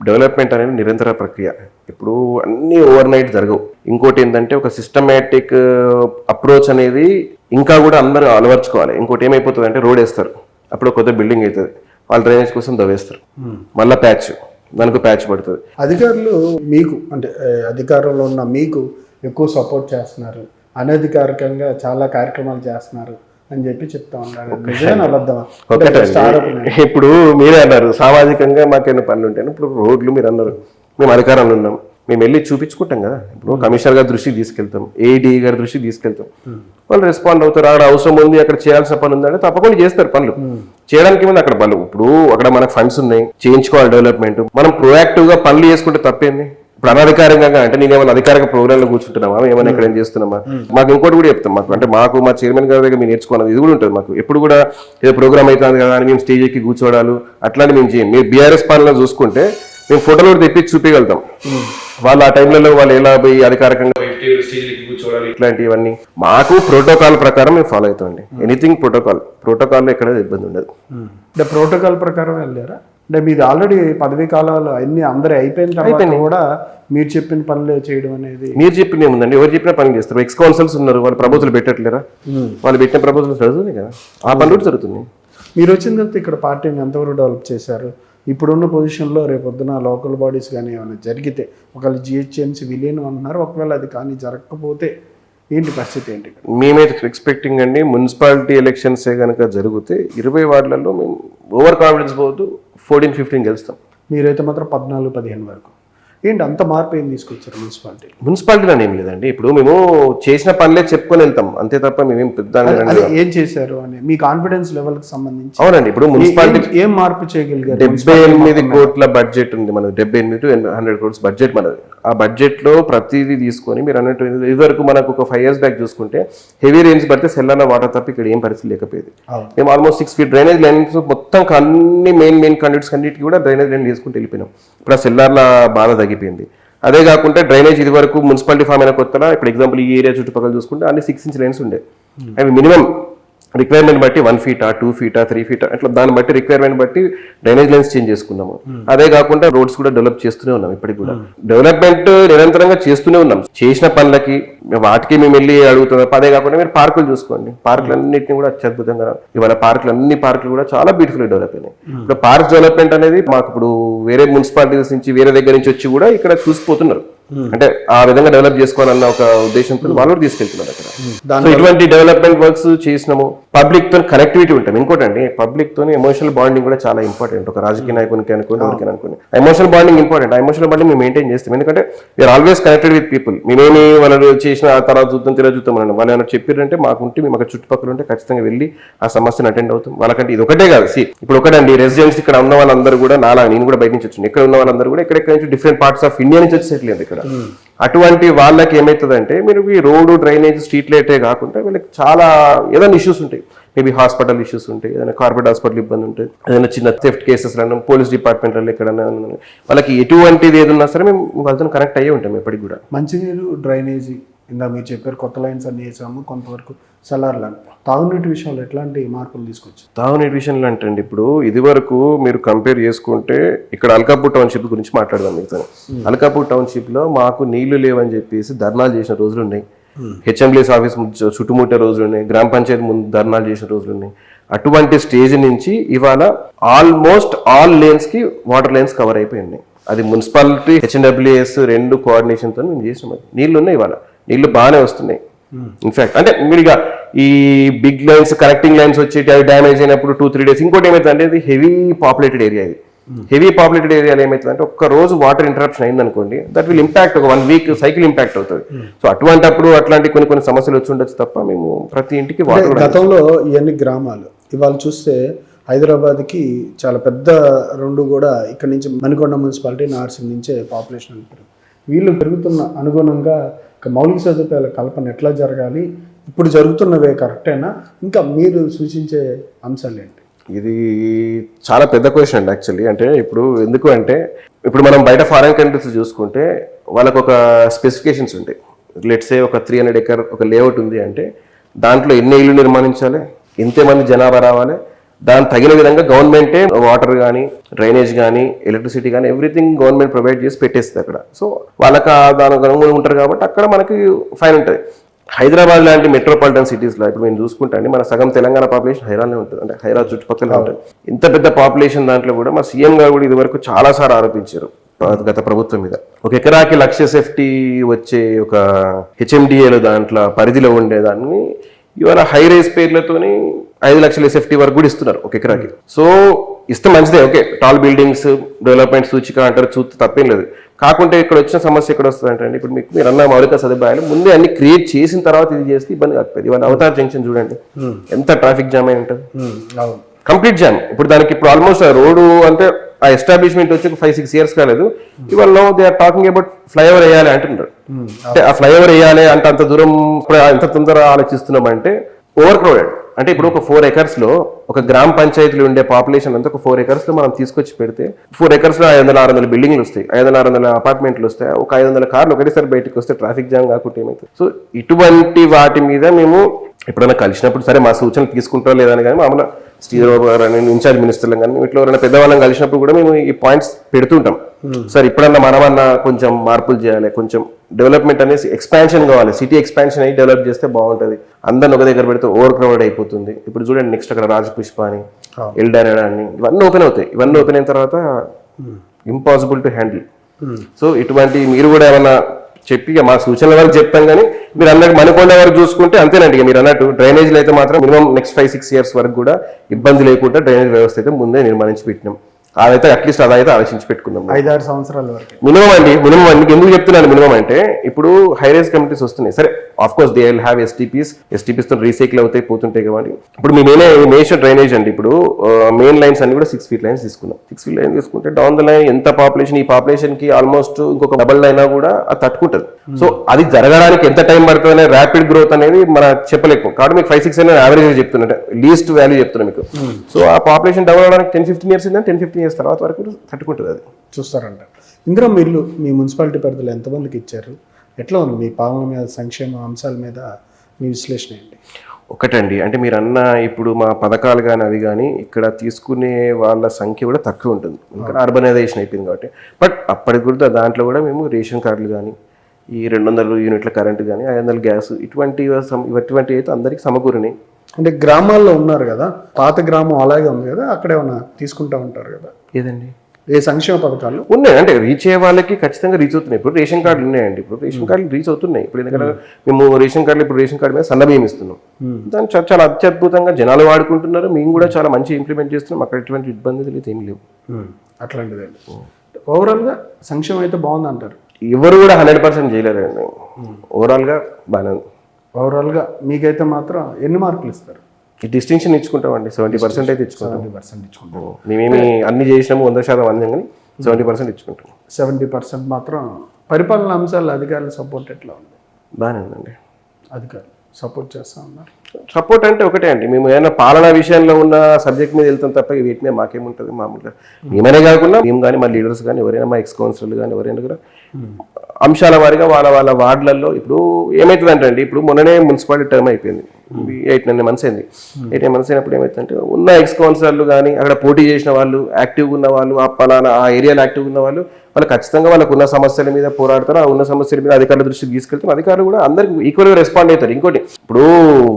డెవలప్మెంట్ అనేది నిరంతర ప్రక్రియ. ఇప్పుడు అన్నీ ఓవర్ నైట్ జరగవు. ఇంకోటి ఏంటంటే ఒక సిస్టమేటిక్ అప్రోచ్ అనేది ఇంకా కూడా అందరూ అలవర్చుకోవాలి. ఇంకోటి ఏమైపోతుంది అంటే రోడ్ వేస్తారు, అప్పుడు కొత్త బిల్డింగ్ అవుతుంది, వాళ్ళు డ్రైనేజ్ కోసం దవ్వేస్తారు, మళ్ళీ దానికి ప్యాచ్ పడుతుంది. అధికారులు మీకు అంటే అధికారంలో ఉన్న మీకు ఎక్కువ సపోర్ట్ చేస్తున్నారు, అనధికారికంగా చాలా కార్యక్రమాలు చేస్తున్నారు అని చెప్పి చెప్తా ఉన్నారు. నిజంగా అబద్ధమా? ఇప్పుడు మీరే అన్నారు సామాజికంగా మాకేమైనా పనులు ఉంటాయి. ఇప్పుడు రోడ్లు మీరు అన్నారు, మేము అధికారంలో ఉన్నాం, మేము వెళ్ళి చూపించుకుంటాం కదా. ఇప్పుడు కమిషనర్ గారి దృష్టికి తీసుకెళ్తాం, ఏడీ గారి దృష్టికి తీసుకెళ్తాం, వాళ్ళు రెస్పాండ్ అవుతారు. అక్కడ అవసరం ఉంది, అక్కడ చేయాల్సిన పని ఉందంటే తప్పకుండా చేస్తారు పనులు. చేయడానికి ముందు అక్కడ పనులు ఇప్పుడు అక్కడ మనకు ఫండ్స్ ఉన్నాయి, చేయించుకోవాలి డెవలప్మెంట్. మనం ప్రొయాక్టివ్ గా పనులు చేసుకుంటే తప్పేంది? ఇప్పుడు అనధికారికంగా అంటే నేనేమైనా అధికారిక ప్రోగ్రామ్ లో కూర్చుంటున్నామా, ఏమైనా ఇక్కడ ఏం చేస్తున్నామా? మాకు ఇంకోటి కూడా చెప్తాం, మాకు అంటే మా చైర్మన్ గారి దగ్గర మీరు నేర్చుకోవాలి, ఇది కూడా ఉంటుంది మాకు. ఎప్పుడు కూడా ఏదో ప్రోగ్రామ్ అవుతుంది కదా అని మేము స్టేజ్ ఎక్కి కూర్చోవడాలు అట్లాంటి మేము చేయం. మీరు బీఆర్ఎస్ పాలన చూసుకుంటే మేము ఫోటోలు కూడా తెప్పించి చూపించగలుగుతాం. వాళ్ళు ఆ టైంలలో వాళ్ళు ఎలా పోయి అధికారికంగా కూర్చోవాలి ఇట్లాంటివన్నీ మాకు ప్రోటోకాల్ ప్రకారం మేము ఫాలో అవుతామండి. ఎనీథింగ్ ప్రోటోకాల్లో ఎక్కడ ఇబ్బంది ఉండదు. అంటే ప్రోటోకాల్ ప్రకారం వెళ్ళారా? అంటే మీది ఆల్రెడీ పదవీ కాలాలు అన్ని అందరూ అయిపోయిన తర్వాత కూడా మీరు చెప్పిన పనులే చేయడం అనేది? మీరు చెప్పిన ఏముందండి, ఎవరు చెప్పిన పని చేస్తారు. ఎక్స్ కౌన్సిల్స్ ఉన్నారు, వాళ్ళు ప్రపోజల్ పెట్టట్లేరా? వాళ్ళు పెట్టిన ప్రపోజల్ జరుగుతుంది కదా, ఆ పనులు కూడా జరుగుతుంది. మీరు వచ్చిన తర్వాత ఇక్కడ పార్టీని ఎంతవరకు డెవలప్ చేశారు? ఇప్పుడున్న పొజిషన్లో రేపొద్దున లోకల్ బాడీస్ కానీ ఏమైనా జరిగితే, ఒకవేళ జిహెచ్ఎంసీ విలీనం అంటున్నారు, ఒకవేళ అది కానీ జరగకపోతే ఏంటి పరిస్థితి ఏంటి? మేమైతే ఎక్స్పెక్టింగ్ అండి, మున్సిపాలిటీ ఎలక్షన్సే కనుక జరిగితే 20 వార్డులలో మేము ఓవర్ కాన్ఫిడెన్స్ పోతూ 14-15 గెలుస్తాం. మీరైతే మాత్రం 14-15 వరకు. ఏంటి అంత మార్పు ఏం తీసుకొచ్చారు మున్సిపాలిటీలో? ఏం లేదండి, ఇప్పుడు మేము చేసిన పనులే చెప్పుకొని వెళ్తాం అంతే తప్ప మేమేం పెద్ద ఏం చేశారు అని మీ కాన్ఫిడెన్స్ లెవెల్ కి సంబంధించి. అవునండి, ఇప్పుడు మున్సిపాలిటీ ఏం మార్పు చేయగలిగారు? 78 కోట్ల బడ్జెట్ ఉంది మనది, 78 to 100 crores బడ్జెట్ మనది. ఆ బడ్జెట్ లో ప్రతిదీ తీసుకొని మీరు అన్నట్టు ఇదివరకు మనకు ఒక 5 years బ్యాక్ చూసుకుంటే హెవీ రెయిన్స్ పడితే సెల్లార్ల వాటర్ తప్ప ఇక్కడ ఏం పరిస్థితి లేకపోయేది. మేము ఆల్మోస్ట్ 6 feet డ్రైనేజ్ లైన్స్ మొత్తం అన్ని మెయిన్ కండ్యూట్స్ అన్నిటికీ కూడా డ్రైనేజ్ లైన్ తీసుకుంటూ వెళ్ళిపోయినాం. ఇప్పుడు ఆ సెల్లార్ల బాధ తగ్గిపోయింది. అదే కాకుండా డ్రైనేజ్ ఇది వరకు మున్సిపాలిటీ ఫామ్ అయిన కొత్తలో ఇప్పుడు ఎగ్జాంపుల్ ఈ ఏరియా చుట్టుపక్కల చూసుకుంటే అన్ని 6 inch లైన్స్ ఉండే, అవి మినిమం రిక్వైర్మెంట్ బట్టి 1 feet 2 feet 3 feet అట్లా దాన్ని బట్టి రిక్వైర్మెంట్ బట్టి డ్రైనేజ్ లైన్స్ చేంజ్ చేసుకున్నాము. అదే కాకుండా రోడ్స్ కూడా డెవలప్ చేస్తూనే ఉన్నాం. ఇప్పటికి కూడా డెవలప్మెంట్ నిరంతరంగా చేస్తూనే ఉన్నాం. చేసిన పనులకి వాటికి మేము వెళ్ళి అడుగుతున్నాం. అదే కాకుండా మీరు పార్కులు చూసుకోండి, పార్కులన్నింటినీ కూడా అత్యద్భుతంగా ఇవాళ అన్ని పార్కులు కూడా చాలా బ్యూటిఫుల్ డెవలప్ అయినాయి. ఇప్పుడు పార్క్ డెవలప్మెంట్ అనేది మాకు ఇప్పుడు వేరే మున్సిపాలిటీస్ నుంచి వేరే దగ్గర నుంచి వచ్చి కూడా ఇక్కడ చూసిపోతున్నారు. అంటే ఆ విధంగా డెవలప్ చేసుకోవాలన్న ఒక ఉద్దేశంతో వాళ్ళు కూడా తీసుకెళ్తున్నారు అక్కడ. సో ఇటువంటి డెవలప్మెంట్ వర్క్స్ చేసినాము. పబ్లిక్ తో కనెక్టివిటీ ఉంటాం. ఇంకోటండి, పబ్లిక్ తోని ఎమోషనల్ బాండింగ్ కూడా చాలా ఇంపార్టెంట్. ఒక రాజకీయ నాయకునికి అనుకోండి, ఎవరికైనా అనుకోండి, ఎమోషనల్ బాండింగ్ ఇంపార్టెంట్. ఆ ఎమోషనల్ బాండింగ్ మేము మెయింటైన్ చేస్తాం. ఎందుకంటే we are always connected with people. మేమేమి వాళ్ళు చేసిన తర్వాత చూద్దాం తిరగ చూద్దాం అని వాళ్ళు ఏమైనా చెప్పారంటే మాకుంటే మేము అక్కడ చుట్టుపక్కల ఉంటే ఖచ్చితంగా వెళ్ళి ఆ సమస్యను అటెండ్ అవుతాం. వాళ్ళకంటే ఇది ఒకటే కాదు. ఇప్పుడు ఒకటండి, రెసిడెంట్స్ ఇక్కడ ఉన్న వాళ్ళందరూ కూడా నాలా నేను కూడా బయట నుంచి వచ్చాను. ఇక్కడ ఉన్న వాళ్ళందరూ కూడా ఎక్కడెక్కడ నుంచి డిఫరెంట్ పార్ట్స్ ఆఫ్ ఇండియా నుంచి వచ్చి సెటిల్ అయింది ఇక్కడ. అటువంటి వాళ్ళకి ఏమవుతుందంటే మీరు ఈ రోడ్డు డ్రైనేజ్ స్ట్రీట్ లైటే కాకుండా వీళ్ళకి చాలా ఏదైనా ఇష్యూస్ ఉంటాయి. మేబీ హాస్పిటల్ ఇష్యూస్ ఉంటాయి, ఏదైనా కార్పొరేట్ హాస్పిటల్ ఇబ్బంది ఉంటుంది, ఏదైనా చిన్న థెఫ్ట్ కేసెస్ రాను పోలీస్ డిపార్ట్మెంట్లో ఎక్కడైనా వాళ్ళకి ఎటువంటిది ఏదన్నా సరే మేము వాళ్ళతో కనెక్ట్ అయ్యే ఉంటాం ఎప్పటికి కూడా. మంచినీరు డ్రైనేజీ ఇందా మీరు చెప్పారు, కొత్త లైన్స్ అన్ని వేసాము, కొంతవరకు సలార్లు. తాగునీటి విషయంలో ఎట్లాంటి మార్పులు తీసుకొచ్చి? తాగునీటి విషయంలో అంటే అండి, ఇప్పుడు ఇది వరకు మీరు కంపేర్ చేసుకుంటే ఇక్కడ అల్కాపూర్ టౌన్షిప్ గురించి మాట్లాడదాం. మీకు అల్కాపూర్ టౌన్షిప్ లో మాకు నీళ్లు లేవని చెప్పేసి ధర్నాలు చేసిన రోజులు ఉన్నాయి. హెచ్ఎండిఎస్ ఆఫీస్ చుట్టుముట్టే రోజులు ఉన్నాయి. గ్రామ పంచాయతీ ముందు ధర్నాలు చేసిన రోజులు ఉన్నాయి. అటువంటి స్టేజ్ నుంచి ఇవాళ ఆల్మోస్ట్ ఆల్ లేన్స్ కి వాటర్ లైన్స్ కవర్ అయిపోయినాయి. అది మున్సిపాలిటీ హెచ్ఎండబ్ల్యూఎస్ రెండు కోఆర్డినేషన్ తో మేము చేసినాం. నీళ్లు ఉన్నాయి, ఇవాళ నీళ్లు బాగానే వస్తున్నాయి. ఇన్ఫాక్ట్ అంటే మీరు ఇక ఈ బిగ్ లైన్స్ కనెక్టింగ్ లైన్స్ వచ్చి అవి డ్యామేజ్ అయినప్పుడు 2-3 days. ఇంకోటి ఏమైతుంది అంటే ఇది హెవీ పాపులేటెడ్ ఏరియా. ఇది హెవీ పాపులేటెడ్ ఏరియాలో ఏమవుతుంది అంటే ఒక్క రోజు వాటర్ ఇంటరప్షన్ అయింది అనుకోండి, దట్ విల్ ఇంపాక్ట్ ఒక 1 week సైకిల్ ఇంపాక్ట్ అవుతుంది. సో అటువంటిప్పుడు అట్లాంటి కొన్ని సమస్యలు వచ్చి ఉండొచ్చు తప్ప మేము ప్రతి ఇంటికి వాటర్. గతంలో ఇవన్నీ గ్రామాలు ఇవాళ చూస్తే హైదరాబాద్కి చాలా పెద్ద రెండు కూడా ఇక్కడ నుంచి మణికొండ మున్సిపాలిటీ నార్సింగ్ నుంచే పాపులేషన్ పెరుగుతుంది. వీళ్ళు పెరుగుతున్న అనుగుణంగా మౌలిక సదుపాయాల కల్పన ఎట్లా జరగాలి, ఇప్పుడు జరుగుతున్నవే కరెక్టేనా, ఇంకా మీరు సూచించే అంశాలు ఏంటి? ఇది చాలా పెద్ద క్వశ్చన్ అండి యాక్చువల్లీ. అంటే ఇప్పుడు ఎందుకు అంటే ఇప్పుడు మనం బయట ఫారెన్ కంట్రీస్ చూసుకుంటే వాళ్ళకు ఒక స్పెసిఫికేషన్స్ ఉంటాయి. లెట్స్ సే ఒక 300 acre ఒక లేఅవుట్ ఉంది అంటే దాంట్లో ఎన్ని ఇళ్ళు నిర్మాణించాలి, ఎంతమంది జనాభా రావాలి, దాని తగిన విధంగా గవర్నమెంటే వాటర్ కానీ డ్రైనేజ్ కానీ ఎలక్ట్రిసిటీ కానీ ఎవ్రీథింగ్ గవర్నమెంట్ ప్రొవైడ్ చేసి పెట్టేస్తుంది అక్కడ. సో వాళ్ళకి దానికి అనుగుణంగా ఉంటారు కాబట్టి అక్కడ మనకి ఫైన్ ఉంటుంది. హైదరాబాద్ లాంటి మెట్రోపాలిటన్ సిటీస్లో ఇప్పుడు మేము చూసుకుంటే మన సగం తెలంగాణ పాపులేషన్ హైదరాబాద్నే ఉంటుంది. అంటే హైదరాబాద్ చుట్టుపక్కల ఉంటుంది. ఇంత పెద్ద పాపులేషన్ దాంట్లో కూడా మా సీఎం గారు కూడా ఇదివరకు చాలాసార్లు ఆరోపించారు గత ప్రభుత్వం మీద. ఒక ఎకరాకి 1,00,000 సేఫ్టీ వచ్చే ఒక హెచ్ఎండిఏలో దాంట్లో పరిధిలో ఉండేదాన్ని ఇవాళ హై రైజ్ పేర్లతోని 5 లక్షల సేఫ్టీ వరకు కూడా ఇస్తున్నారు ఒక ఎకరాకి. సో ఇస్తే మంచిదే, ఓకే, టాల్ బిల్డింగ్స్ డెవలప్మెంట్ సూచిక అంటారు, చూస్తే తప్పేం లేదు. కాకుంటే ఇక్కడ వచ్చిన సమస్య ఎక్కడ వస్తుంది అంటే ఇప్పుడు మీరు అన్న మౌలిక సదుపాయాలు ముందే అన్ని క్రియేట్ చేసిన తర్వాత ఇది చేస్తే ఇబ్బంది కాకపోయింది. ఇవాళ అవతార్ జంక్షన్ చూడండి ఎంత ట్రాఫిక్ జామ్ అయి ఉంటుంది, కంప్లీట్ జామ్. ఇప్పుడు దానికి ఇప్పుడు ఆల్మోస్ట్ రోడ్డు అంటే ఆ ఎస్టాబ్లిష్మెంట్ వచ్చి 5-6 years కాలేదు. ఇవాళ they are talking about flyover వేయాలి అంటున్నారు. అంటే ఆ ఫ్లైఓవర్ వేయాలి అంటే అంత దూరం ఎంత తొందరగా ఆలోచిస్తున్నామంటే ఓవర్ క్రౌడెడ్. అంటే ఇప్పుడు ఒక 4 acres లో ఒక గ్రామ పంచాయతీలో ఉండే పాపులేషన్ అంతా ఒక 4 acres లో మనం తీసుకొచ్చి పెడితే 4 acres లో 500-600 బిల్డింగ్లు వస్తాయి, 500-600 అపార్ట్మెంట్లు వస్తాయి, ఒక 500 కార్లు ఒకటేసారి బయటకు వస్తే ట్రాఫిక్ జామ్ కాకుండా ఏమవుతుంది. సో ఇటువంటి వాటి మీద మేము ఎప్పుడైనా కలిసినప్పుడు సరే మా సూచనలు తీసుకుంటాం లేదని కానీ మామూలు శ్రీరావు గారు అని ఇన్ఛార్జ్ మినిస్టర్లు కానీ ఇట్లా ఎవరైనా పెద్దవాళ్ళని కలిసినప్పుడు కూడా మేము ఈ పాయింట్స్ పెడుతుంటాం. సార్ ఇప్పుడన్నా మనమన్నా కొంచెం మార్పులు చేయాలి, కొంచెం డెవలప్మెంట్ అనేసి ఎక్స్పాన్షన్ కావాలి, సిటీ ఎక్స్పాన్షన్ అయ్యి డెవలప్ చేస్తే బాగుంటుంది. అందరిని ఒక దగ్గర పెడితే ఓవర్ క్రౌడ్ అయిపోతుంది. ఇప్పుడు చూడండి నెక్స్ట్ అక్కడ రాజపుష్ప అని ఎల్డారెడా అని ఇవన్నీ ఓపెన్ అవుతాయి. ఇవన్నీ ఓపెన్ అయిన తర్వాత ఇంపాసిబుల్ టు హ్యాండిల్. సో ఇటువంటి మీరు కూడా ఏమన్నా చెప్పి మా సూచనల వరకు చెప్తాం. కానీ మీరు అన్నట్టు మణికొండ వరకు చూసుకుంటే అంతేనండి, మీరు అన్నట్టు డ్రైనేజీలు అయితే మాత్రం మినిమం నెక్స్ట్ 5-6 years వరకు కూడా ఇబ్బంది లేకుండా డ్రైనేజ్ వ్యవస్థ అయితే ముందే నిర్మాణించి పెట్టినాం. అదైతే అట్లీస్ట్ అదైతే ఆలోచించి పెట్టుకున్నాం. 5-6 సంవత్సరాల వరకు మినిమం అండి. మినిమం అండి. ఎందుకు చెప్తున్నాను మినిమం అంటే ఇప్పుడు హై రైజ్ కమిటీస్ వస్తున్నాయి. సరే of course they will have STPs తో రీసైకిల్ అవుతాయి పోతుంటాయి కాబట్టి ఇప్పుడు మీ మేజర్ డ్రైనేజ్ అండి. ఇప్పుడు మెయిన్ లైన్స్ అన్ని కూడా 6 feet లైన్స్ తీసుకున్నాం. 6 feet లైన్ తీసుకుంటే డౌన్ ద లైన్ ఎంత పాపులేషన్ ఈ పాపులేషన్ కి ఆల్మోస్ట్ ఇంకొక డబల్ అయినా కూడా అది తట్టుకుంటుంది. సో అది జరగడానికి ఎంత టైం పడుతుంది అనే ర్యాపిడ్ గ్రోత్ అనేది మనం చెప్పలేకపో. కాబట్టి మీకు 5-6 అయినా యావరేజ్ చెప్తున్నట్టు లీస్ట్ వాల్యూ చెప్తున్నా మీకు. సో ఆ పాపులేషన్ డబల్ అవడానికి 10-15 years ఇందా 10-15 years తర్వాత వరకు తట్టుకుంటుంది. అది చూస్తారంట. ఇందిరా ఇల్లు మీ మున్సిపాలిటీ పరిధిలో ఎంతమందికి ఇచ్చారు, ఎట్లా ఉంది మీ పాలన మీద, సంక్షేమ అంశాల మీద మీ విశ్లేషణ ఏంటి? ఒకటండి, అంటే మీరు అన్న ఇప్పుడు మా పథకాలు కానీ అవి కానీ ఇక్కడ తీసుకునే వాళ్ళ సంఖ్య కూడా తక్కువ ఉంటుంది, ఇంకా అర్బనైజేషన్ అయిపోయింది కాబట్టి. బట్ అప్పటికి కూడా దాంట్లో కూడా మేము రేషన్ కార్డులు కానీ ఈ 200 యూనిట్ల కరెంటు కానీ 500 గ్యాస్ ఇటువంటి అయితే అందరికీ సమకూరినాయి. అంటే గ్రామాల్లో ఉన్నారు కదా, పాత గ్రామం అలాగే ఉంది కదా, అక్కడే ఉన్న తీసుకుంటా ఉంటారు కదా ఏదండి ఏ సంక్షేమ పథకాలు ఉన్నాయి అంటే రీచ్ అయ్యే వాళ్ళకి ఖచ్చితంగా రీచ్ అవుతున్నాయి. ఇప్పుడు రేషన్ కార్డులు ఉన్నాయండి, ఇప్పుడు రేషన్ కార్డులు రీచ్ అవుతున్నాయి. ఇప్పుడు ఎందుకంటే మేము రేషన్ కార్డు మీద సన్నబియ్యం ఇస్తున్నాం, దాన్ని చాలా అత్యద్భుతంగా జనాలు వాడుకుంటున్నారు. మేము కూడా చాలా మంచి ఇంప్లిమెంట్ చేస్తున్నాం, అక్కడ ఎటువంటి ఇబ్బందులు అయితే ఏం లేవు. అట్లాంటిది ఓవరాల్గా సంక్షేమం అయితే బాగుంది అంటారు. ఎవరు కూడా 100% చేయలేరండి, ఓవరాల్గా బాగానే ఉంది. ఓవరాల్గా మీకైతే మాత్రం ఎన్ని మార్కులు ఇస్తారు? ఈ డిస్టింక్షన్ ఇచ్చుకుంటామండి, 70% అయితే ఇచ్చుకుంటాం. 70% ఇచ్చుకుంటాం. మేమేమి అన్ని చేసినాము 100% అందాం కానీ 70% ఇచ్చుకుంటాం. 70% మాత్రం పరిపాలన అంశాలు అధికారుల సపోర్ట్ ఎట్లా ఉంది? బాగానే ఉందండి, అధికారులు సపోర్ట్ చేస్తా ఉన్నారు. సపోర్ట్ అంటే ఒకటే అండి, మేము ఏదైనా పాలనా విషయంలో ఉన్న సబ్జెక్ట్ మీద వెళ్తాం తప్ప వీటి మీద మాకేముంటుంది. మామూలుగా మేమనే కాకుండా మేము కానీ మా లీడర్స్ కానీ ఎవరైనా మా ఎక్స్ కౌన్సిలర్లు కానీ ఎవరైనా కూడా అంశాల వారిగా వాళ్ళ వార్డులలో ఇప్పుడు ఏమవుతుందంటే అండి, ఇప్పుడు మొన్ననే మున్సిపాలిటీ టర్మ్ అయిపోయింది, 8-9 months అయింది. 8 months అయినప్పుడు ఏమవుతుందంటే ఉన్న ఎక్స్ కౌన్సిలర్లు కానీ అక్కడ పోటీ చేసిన వాళ్ళు యాక్టివ్గా ఉన్న వాళ్ళు ఆ ఏరియాలో యాక్టివ్గా ఉన్న వాళ్ళు ఖచ్చితంగా వాళ్ళకు ఉన్న సమస్యల మీద పోరాడతారు. ఆ ఉన్న సమస్యల మీద అధికారుల దృష్టికి తీసుకెళ్తారు, అధికారులు కూడా అందరికి ఈక్వల్గా రెస్పాండ్ అవుతారు. ఇంకోటి ఇప్పుడు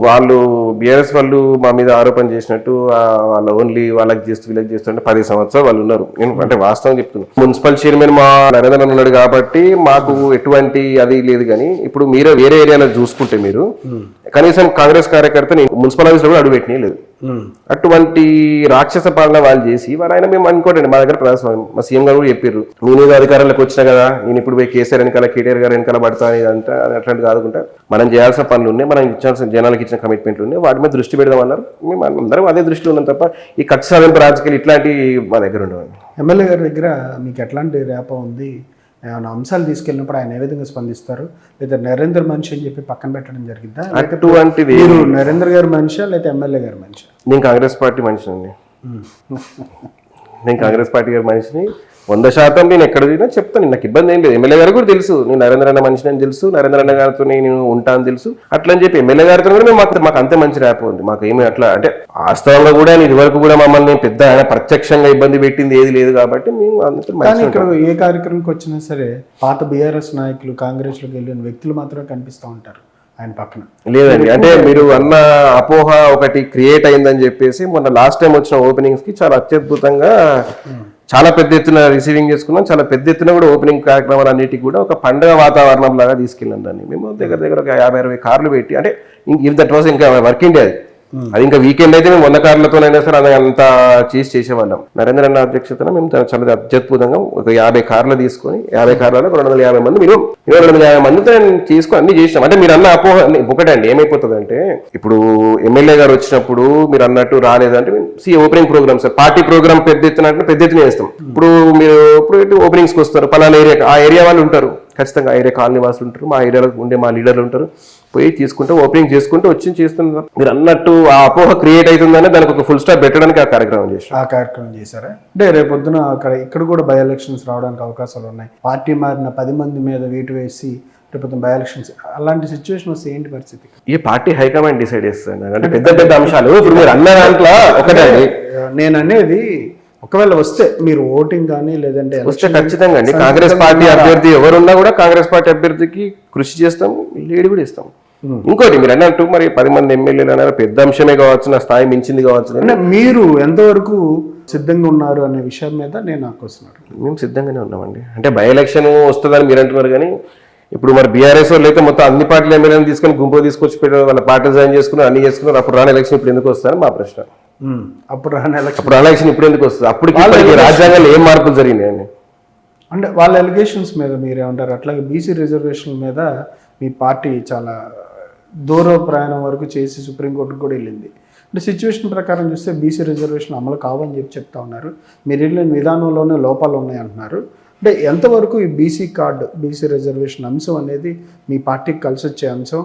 వాళ్ళు బీఆర్ఎస్ వాళ్ళు మా మీద ఆరోపణ చేసినట్టు వాళ్ళ ఓన్లీ వాళ్ళకి చేస్తూ వీళ్ళకి చేస్తుంటే 10 సంవత్సరాలు వాళ్ళు ఉన్నారు. నేను అంటే వాస్తవం చెప్తున్నాను. మున్సిపల్ చైర్మన్ మా నరేంద్ర ఉన్నాడు కాబట్టి మాకు ఎటువంటి అది లేదు. కానీ ఇప్పుడు మీరు వేరే ఏరియాలో చూసుకుంటే మీరు కనీసం కాంగ్రెస్ కార్యకర్తని మున్సిపల్ ఆఫీస్ లో కూడా అడుగుపెట్టినే లేదు. అటువంటి రాక్షస పాలన వాళ్ళు చేసి ఆయన మేము అనుకోండి, మా దగ్గర ప్రజాస్వామ్యం మా సీఎం గారు కూడా చెప్పారు, నేను అధికారంలోకి వచ్చినా కదా నేను ఇప్పుడు పోయి కేసీఆర్ వెనకాల కేటీఆర్ గారు వెనకాల పడతా అంటే అట్లాంటి కాదుకుంటా మనం చేయాల్సిన పనులు ఉన్నాయి, మనం ఇచ్చాల్సిన జనాలకు ఇచ్చిన కమిట్మెంట్లు ఉన్నాయి, వాటి మీద దృష్టి పెడదామన్నారు. మేము అందరం అదే దృష్టిలో ఉన్నాం తప్ప ఈ కక్ష సాధింపు రాజకీయాలు ఇట్లాంటివి మా దగ్గర ఉండవండి. ఎమ్మెల్యే గారి దగ్గర మీకు ఎట్లాంటి రేప ఉంది? ఏమైనా అంశాలు తీసుకెళ్ళినప్పుడు ఆయన ఏ విధంగా స్పందిస్తారు? లేదా నరేంద్ర మనిషి అని చెప్పి పక్కన పెట్టడం జరిగిందా? అటువంటిది మీరు నరేంద్ర గారి మనిషా లేదా ఎమ్మెల్యే గారి మనిషా? నేను కాంగ్రెస్ పార్టీ మనిషినండి, నేను కాంగ్రెస్ పార్టీ గారి మనిషిని 100% నేను ఎక్కడ తిన్నా చెప్తాను, నాకు ఇబ్బంది ఏం లేదు. ఎమ్మెల్యే గారు కూడా తెలుసు నేను నరేంద్ర అన్న మనిషిని అని తెలుసు, నరేంద్ర అన్న గారితో నేను ఉంటాను తెలుసు. అట్లా అని చెప్పి ఎమ్మెల్యే గారితో కూడా మాకు అంతే మంచి ర్యాప్ ఉంది. మాకు ఏమి అట్లా అంటే వాస్తవంగా కూడా ఇది వరకు కూడా మమ్మల్ని పెద్ద ఆయన ప్రత్యక్షంగా ఇబ్బంది పెట్టింది ఏది లేదు కాబట్టి మేము ఇక్కడ ఏ కార్యక్రమంకి వచ్చినా సరే పాత బీఆర్ఎస్ నాయకులు కాంగ్రెస్ లోకి వెళ్ళిన వ్యక్తులు మాత్రమే కనిపిస్తూ ఉంటారు ఆయన పక్కన. లేదండి, అంటే మీరు అన్న అపోహ ఒకటి క్రియేట్ అయిందని చెప్పేసి మొన్న లాస్ట్ టైం వచ్చిన ఓపెనింగ్స్ కి చాలా అత్యద్భుతంగా చాలా పెద్ద ఎత్తున రిసీవింగ్ చేసుకున్నాం, చాలా పెద్ద ఎత్తున కూడా ఓపెనింగ్ కార్యక్రమాలు అన్నిటికీ కూడా ఒక పండుగ వాతావరణం లాగా తీసుకెళ్ళాం దాన్ని. మేము దగ్గర ఒక 50-60 కార్లు పెట్టి, అంటే ఇఫ్ దట్ వాజ్ ఇంకా వర్కింగ్ డే అది ఇంకా వీకెండ్ అయితే మేము 100 కార్లతోనైనా సరే అది అంతా చేసేవాళ్ళం. నరేంద్ర అన్న అధ్యక్షతన మేము చాలా అత్యద్భుతంగా ఒక 50 కార్లు తీసుకొని 50 కార్లలో 250 మంది మినిమం 250 మందితో తీసుకొని అన్ని చేసినాం. అంటే మీరు అన్న అపోహ ఒకటండి, ఏమైపోతుంది అంటే ఇప్పుడు ఎమ్మెల్యే గారు వచ్చినప్పుడు మీరు అన్నట్టు రాలేదంటే ఓపెనింగ్ ప్రోగ్రామ్స్ పార్టీ ప్రోగ్రామ్ పెద్ద ఎత్తున చేస్తాం. ఇప్పుడు ఓపెనింగ్స్కి వస్తారు, పలానా ఏరియా ఆ ఏరియా వాళ్ళు ఉంటారు, ఖచ్చితంగా ఆ ఏరియా కాలనీ వాసులు ఉంటారు, మా ఏరియాలో ఉండే మా లీడర్లు ఉంటారు, పోయి తీసుకుంటూ ఓపెనింగ్ చేసుకుంటూ వచ్చి చేస్తున్నారు. మీరు అన్నట్టు ఆ అపోహ క్రియేట్ అవుతుందని దానికి ఒక ఫుల్ స్టాప్ పెట్టడానికి ఆ కార్యక్రమం చేశారా? అంటే రేపొద్దున ఇక్కడ కూడా బై ఎలక్షన్స్ రావడానికి అవకాశాలు ఉన్నాయి. పార్టీ మారిన 10 మంది మీద వేటు వేసి రేపు బై ఎలక్షన్స్ అలాంటి సిచ్యువేషన్ వస్తే ఏంటి పరిస్థితి? ఈ పార్టీ హైకమాండ్ డిసైడ్ చేస్తుంది, అంటే పెద్ద అంశాలు. ఇప్పుడు మీరు అన్న దాంట్లో ఒకటే నేను అనేది, ఒకవేళ వస్తే మీరు ఓటింగ్ కానీ లేదంటే వస్తే ఖచ్చితంగా అండి కాంగ్రెస్ పార్టీ అభ్యర్థి ఎవరున్నా కూడా కాంగ్రెస్ పార్టీ అభ్యర్థికి కృషి చేస్తాం, లీడ్ కూడా ఇస్తాం. ఇంకోటి మీరు అన్నట్టు మరి 10 మంది ఎమ్మెల్యేలు అన్నారు, పెద్ద అంశమే కావచ్చు, నా స్థాయి మించింది కావచ్చు. అంటే మీరు ఎంతవరకు సిద్ధంగా ఉన్నారు అనే విషయం మీద నేను ఆకొస్తున్నాను. మేము సిద్ధంగానే ఉన్నామండి. అంటే బై ఎలక్షన్ వస్తుందని మీరు అంటున్నారు కానీ ఇప్పుడు మరి బీఆర్ఎస్ వాళ్ళు అయితే మొత్తం అన్ని పార్టీల ఎమ్మెల్యేలను తీసుకొని గుంపు తీసుకొచ్చి పెట్టారు, వాళ్ళ పార్టీ జాయిన్ చేసుకున్నారు, అన్ని చేసుకున్నారు. అప్పుడు రాని ఎలక్షన్ ఇప్పుడు ఎందుకు వస్తారని మా ప్రశ్న. అప్పుడు రాని ఎలక్షన్ ఇప్పుడు ఎందుకు వస్తుంది? అప్పటికి రాజ్యాంగంలో ఏం మార్పులు జరిగినాయండి? అంటే వాళ్ళ ఎలిగేషన్స్ మీద మీరేమంటారు? అట్లాగే బీసీ రిజర్వేషన్ల మీద మీ పార్టీ చాలా దూర ప్రయాణం వరకు చేసి సుప్రీంకోర్టుకు కూడా వెళ్ళింది. అంటే సిచ్యువేషన్ ప్రకారం చూస్తే బీసీ రిజర్వేషన్ అమలు కావని చెప్తా ఉన్నారు. మీరు వెళ్ళిన విధానంలోనే లోపాలు ఉన్నాయి అంటున్నారు. అంటే ఎంతవరకు ఈ బీసీ కార్డు, బీసీ రిజర్వేషన్ అంశం అనేది మీ పార్టీకి కలిసి వచ్చే అంశం?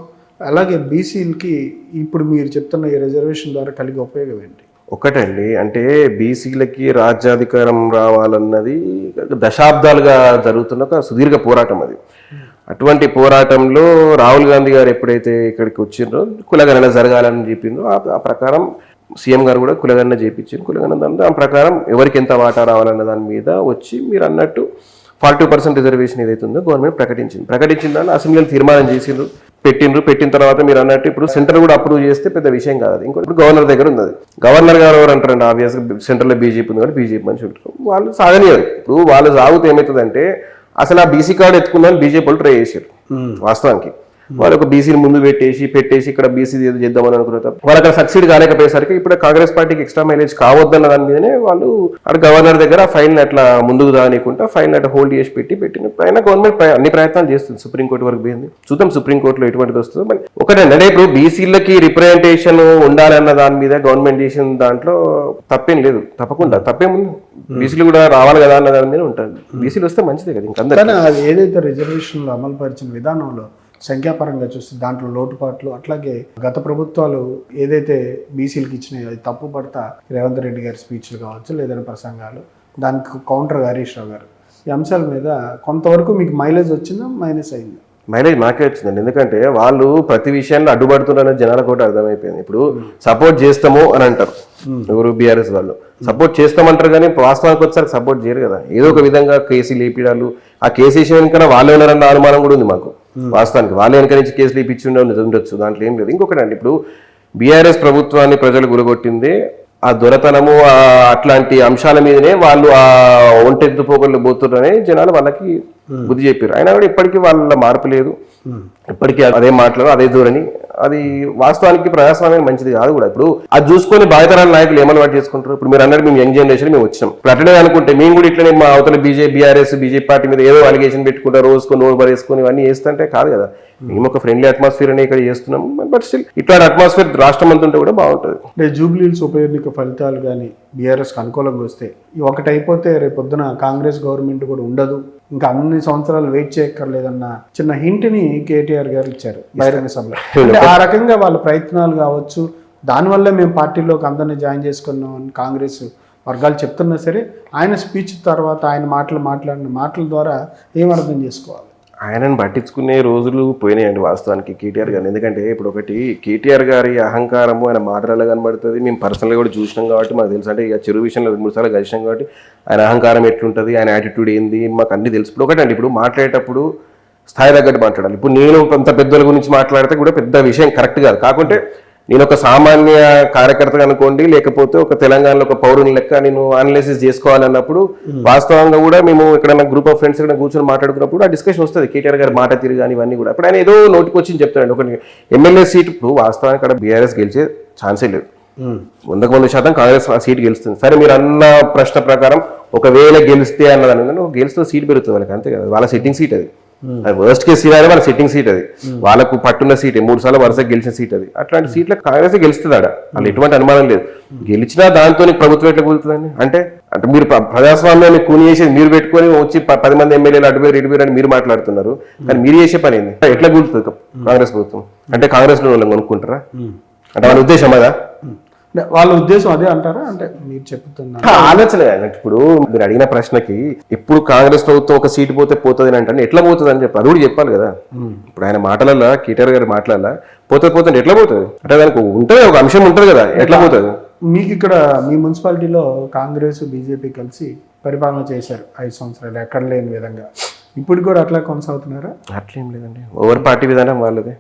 అలాగే బీసీలకి ఇప్పుడు మీరు చెప్తున్న ఈ రిజర్వేషన్ ద్వారా కలిగే ఉపయోగం ఏంటి? ఒకటండి, అంటే బీసీలకి రాజ్యాధికారం రావాలన్నది దశాబ్దాలుగా జరుగుతున్న ఒక సుదీర్ఘ పోరాటం అది. అటువంటి పోరాటంలో రాహుల్ గాంధీ గారు ఎప్పుడైతే ఇక్కడికి వచ్చిండ్రో కులగణన జరగాలని చెప్పిండ్రో ఆ ప్రకారం సీఎం గారు కూడా కులగణన చేయించారు. కులగణన దాని ప్రకారం ఎవరికి ఎంత వాటా రావాలన్న దాని మీద వచ్చి మీరు అన్నట్టు 42% రిజర్వేషన్ ఏదైతే ఉందో గవర్నమెంట్ ప్రకటించిన దాన్ని అసెంబ్లీలో తీర్మానం చేసిండ్రు, పెట్టిన తర్వాత మీరు అన్నట్టు ఇప్పుడు సెంటర్ కూడా అప్రూవ్ చేస్తే పెద్ద విషయం కాదు. ఇంకోటి గవర్నర్ దగ్గర ఉంది. గవర్నర్ గారు ఎవరు అంటారండి, ఆబ్వియస్గా సెంటర్లో బీజేపీ ఉంది కాబట్టి బీజేపీ మనిషి ఉంటారు. వాళ్ళు సాగనియరు. ఇప్పుడు వాళ్ళు సాగుతూ ఏమవుతుందంటే అసలు ఆ బీసీ కార్డు ఎత్తుకుందని బీజేపీ వాళ్ళు ట్రై చేశారు. వాస్తవానికి వాళ్ళు ఒక బీసీని ముందు పెట్టేసి ఇక్కడ బీసీ ఏదో చేద్దామని అనుకున్నారు. వాళ్ళు అక్కడ సక్సీడ్ కాలేకపోయేసరికి ఇప్పుడు కాంగ్రెస్ పార్టీకి ఎక్స్ట్రా మైలేజ్ కావద్దన్న దాని మీదనే వాళ్ళు అక్కడ గవర్నర్ దగ్గర ఫైల్ అట్లా ముందుకు రానికుండా ఫైల్ అట్లా హోల్డ్ చేసి పెట్టిన పైన గవర్నమెంట్ అన్ని ప్రయత్నాలు చేస్తుంది. సుప్రీంకోర్టు వరకు పోయింది. చూద్దాం సుప్రీంకోర్టులో ఎటువంటిది వస్తుందో. మరి ఒకటంటే ఇప్పుడు బీసీలకి రిప్రజెంటేషన్ ఉండాలన్న దాని మీద గవర్నమెంట్ చేసిన దాంట్లో తప్పేం లేదు. తప్పేముంది, బీసీలు కూడా రావాలి కదా అన్న దాని మీద ఉంటుంది. బీసీలు వస్తే మంచిదే కదా. ఇంకా అది ఏదైతే రిజర్వేషన్లు అమలు పరిచిన విధానంలో సంఖ్యాపరంగా చూస్తే దాంట్లో లోటుపాట్లు, అట్లాగే గత ప్రభుత్వాలు ఏదైతే బీసీలకు ఇచ్చినాయో అది తప్పు పడతా రేవంత్ రెడ్డి గారి స్పీచ్లు కావచ్చు, లేదంటే ప్రసంగాలు, దానికి కౌంటర్ హరీష్ రావు గారు, ఈ అంశాల మీద కొంతవరకు మీకు మైలేజ్ వచ్చిందా, మైనస్ అయిందా? మైలేజ్ నాకే వచ్చిందండి. ఎందుకంటే వాళ్ళు ప్రతి విషయాన్ని అడ్డుపడుతున్నారని జనాలకు కూడా అర్థమైపోయింది. ఇప్పుడు సపోర్ట్ చేస్తాము అని అంటారు ఎవరు, బీఆర్ఎస్ వాళ్ళు సపోర్ట్ చేస్తామంటారు, కానీ వాస్తవానికి వచ్చేసరికి సపోర్ట్ చేయరు కదా. ఏదో ఒక విధంగా కేసులు లేపిడాలు, ఆ కేసు వేసిన వెనుక వాళ్ళే ఉన్నారన్న అనుమానం కూడా ఉంది మాకు. వాస్తవానికి వాళ్ళే వెనక నుంచి కేసులు లేపించి ఉండొచ్చు, దాంట్లో ఏం లేదు. ఇంకొకటి అండి, ఇప్పుడు బీఆర్ఎస్ ప్రభుత్వాన్ని ప్రజలు గురగొట్టిందే ఆ దొరతనము అట్లాంటి అంశాల మీదనే వాళ్ళు ఆ ఒంటెద్దు పోగొళ్ళు పోతున్నారని జనాలు వాళ్ళకి బుద్ధి చెప్పారు. అయినా కూడా ఇప్పటికీ వాళ్ళ మార్పు లేదు. ఇప్పటికీ అదే మాటలు, అదే ధోరణి. అది వాస్తవానికి ప్రజాస్వామ్యం మంచిది కాదు కూడా. ఇప్పుడు అది చూసుకొని బాధితరాల నాయకులు ఏమని వాటి చేసుకుంటారు. ఇప్పుడు మీరు అన్నట్టు మేము యంగ్ జనరేషన్ మేము వచ్చినాం. ఇప్పుడు అట్లనే అనుకుంటే మేము కూడా ఇట్లనే మా అవతల బీజేపీ పార్టీ మీద ఏదో అలిగేషన్ పెట్టుకుంటారు, రోజుకొని నోరు బరేసుకొని ఇవన్నీ చేస్తుంటే కాదు కదా. మేము ఒక ఫ్రెండ్లీ అట్మాస్ఫియర్ అనే ఇక్కడ చేస్తున్నాం. బట్ స్టిల్ ఇట్లాంటి అట్మాస్ఫియర్ రాష్ట్రం అంతా ఉంటే కూడా బాగుంటుంది. అంటే జూబ్లీహిల్స్ ఉప ఎన్నిక ఫలితాలు కానీ బీఆర్ఎస్కి అనుకూలంగా వస్తే ఒకటి అయిపోతే రేపొద్దున కాంగ్రెస్ గవర్నమెంట్ కూడా ఉండదు, ఇంకా అన్ని సంవత్సరాలు వెయిట్ చేయక్కర్లేదన్న చిన్న హింట్ని కేటీఆర్ గారు ఇచ్చారు బహిరంగ సభలో. అంటే ఆ రకంగా వాళ్ళ ప్రయత్నాలు కావచ్చు, దానివల్ల మేము పార్టీలోకి అందరినీ జాయిన్ చేసుకున్నాం అని కాంగ్రెస్ వర్గాలు చెప్తున్నా సరే, ఆయన స్పీచ్ తర్వాత ఆయన మాట్లాడిన మాటల ద్వారా ఏం అర్థం చేసుకోవాలి? ఆయనను పట్టించుకునే రోజులు పోయినాయండి వాస్తవానికి కేటీఆర్ గారిని. ఎందుకంటే ఇప్పుడు ఒకటి కేటీఆర్ గారి అహంకారము ఆయన మాటలలో కనబడుతుంది. మేము పర్సనల్గా కూడా చూసినాం కాబట్టి మాకు తెలుసు. అంటే ఇక చెరువు విషయంలో 2-3 సార్లు కలిసినాం కాబట్టి ఆయన అహంకారం ఎట్లుంటుంది, ఆయన యాటిట్యూడ్ ఏంది మాకు అన్ని తెలుసు. ఇప్పుడు ఒకటండి, ఇప్పుడు మాట్లాడేటప్పుడు స్థాయి తగ్గట్టు మాట్లాడాలి. ఇప్పుడు నేను కొంత పెద్దల గురించి మాట్లాడితే కూడా పెద్ద విషయం కరెక్ట్ కాదు. కాకుంటే నేను ఒక సామాన్య కార్యకర్తగా అనుకోండి, లేకపోతే ఒక తెలంగాణలో ఒక పౌరుని లెక్క నేను అనాలిసిస్ చేసుకోవాలన్నప్పుడు వాస్తవంగా కూడా మేము ఇక్కడ గ్రూప్ ఆఫ్ ఫ్రెండ్స్ ఇక్కడ కూర్చొని మాట్లాడుకున్నప్పుడు ఆ డిస్కషన్ వస్తుంది. కేటీఆర్ గారు మాట తీరు కానీ ఇవన్నీ కూడా. ఇప్పుడు ఆయన ఏదో నోటికి వచ్చి చెప్తాడండి. ఒక ఎమ్మెల్యే సీట్ ఇప్పుడు వాస్తవానికి అక్కడ బీఆర్ఎస్ గెలిచే ఛాన్సే లేదు. 100% కాంగ్రెస్ ఆ సీట్ గెలుస్తుంది. సరే మీరు అన్న ప్రశ్న ప్రకారం ఒకవేళ గెలిస్తే అన్నదాన్ని గెలిస్తే సీట్ పెరుగుతుంది వాళ్ళకి, అంతే కదా. వాళ్ళ సిట్టింగ్ సీట్ అది వర్స్ట్ కేసు సీట్ వాళ్ళ సిట్టింగ్ సీట్ అది. వాళ్ళకు పట్టున్న సీట్ 3 సార్లు వరుసగా గెలిచిన సీట్ అది. అట్లాంటి సీట్ల కాంగ్రెస్ గెలుస్తుంది ఆడ, వాళ్ళు ఎటువంటి అనుమానం లేదు. గెలిచినా దాంతో ప్రభుత్వం ఎట్లా కూలుతుందండి? అంటే మీరు ప్రజాస్వామ్యాన్ని కూని చేసేది మీరు పెట్టుకొని వచ్చి 10 మంది ఎమ్మెల్యేలు అటుపేరు అని మీరు మాట్లాడుతున్నారు, కానీ మీరు చేసే పని ఏంది? ఎట్లా కూలుతుంది కాంగ్రెస్ ప్రభుత్వం? అంటే కాంగ్రెస్ లో వాళ్ళని కొనుక్కుంటారా? అంటే వాళ్ళ ఉద్దేశం అదా? వాళ్ళ ఉద్దేశం అదే అంటారా? అంటే మీరు చెప్తున్నా ఆలోచన. ఇప్పుడు మీరు అడిగిన ప్రశ్నకి ఇప్పుడు కాంగ్రెస్ ప్రభుత్వం ఒక సీటు పోతుంది అని అంటే ఎట్లా పోతుంది అని చెప్పి అది కూడా చెప్పాలి కదా. ఇప్పుడు ఆయన మాటలలో, కేటీఆర్ గారి మాటలలో పోతుంది ఎట్లా పోతుంది అంటే దానికి ఉంటుంది, ఒక అంశం ఉంటుంది కదా, ఎట్లా పోతుంది? మీకు ఇక్కడ మీ మున్సిపాలిటీలో కాంగ్రెస్ బీజేపీ కలిసి పరిపాలన చేశారు 5 సంవత్సరాలు, ఎక్కడ లేని విధంగా. ఇప్పుడు కూడా అట్లా కొనసాగుతున్నారా? అట్లేం లేదండి, ఓవర్ పార్టీ విధానం వాళ్ళది.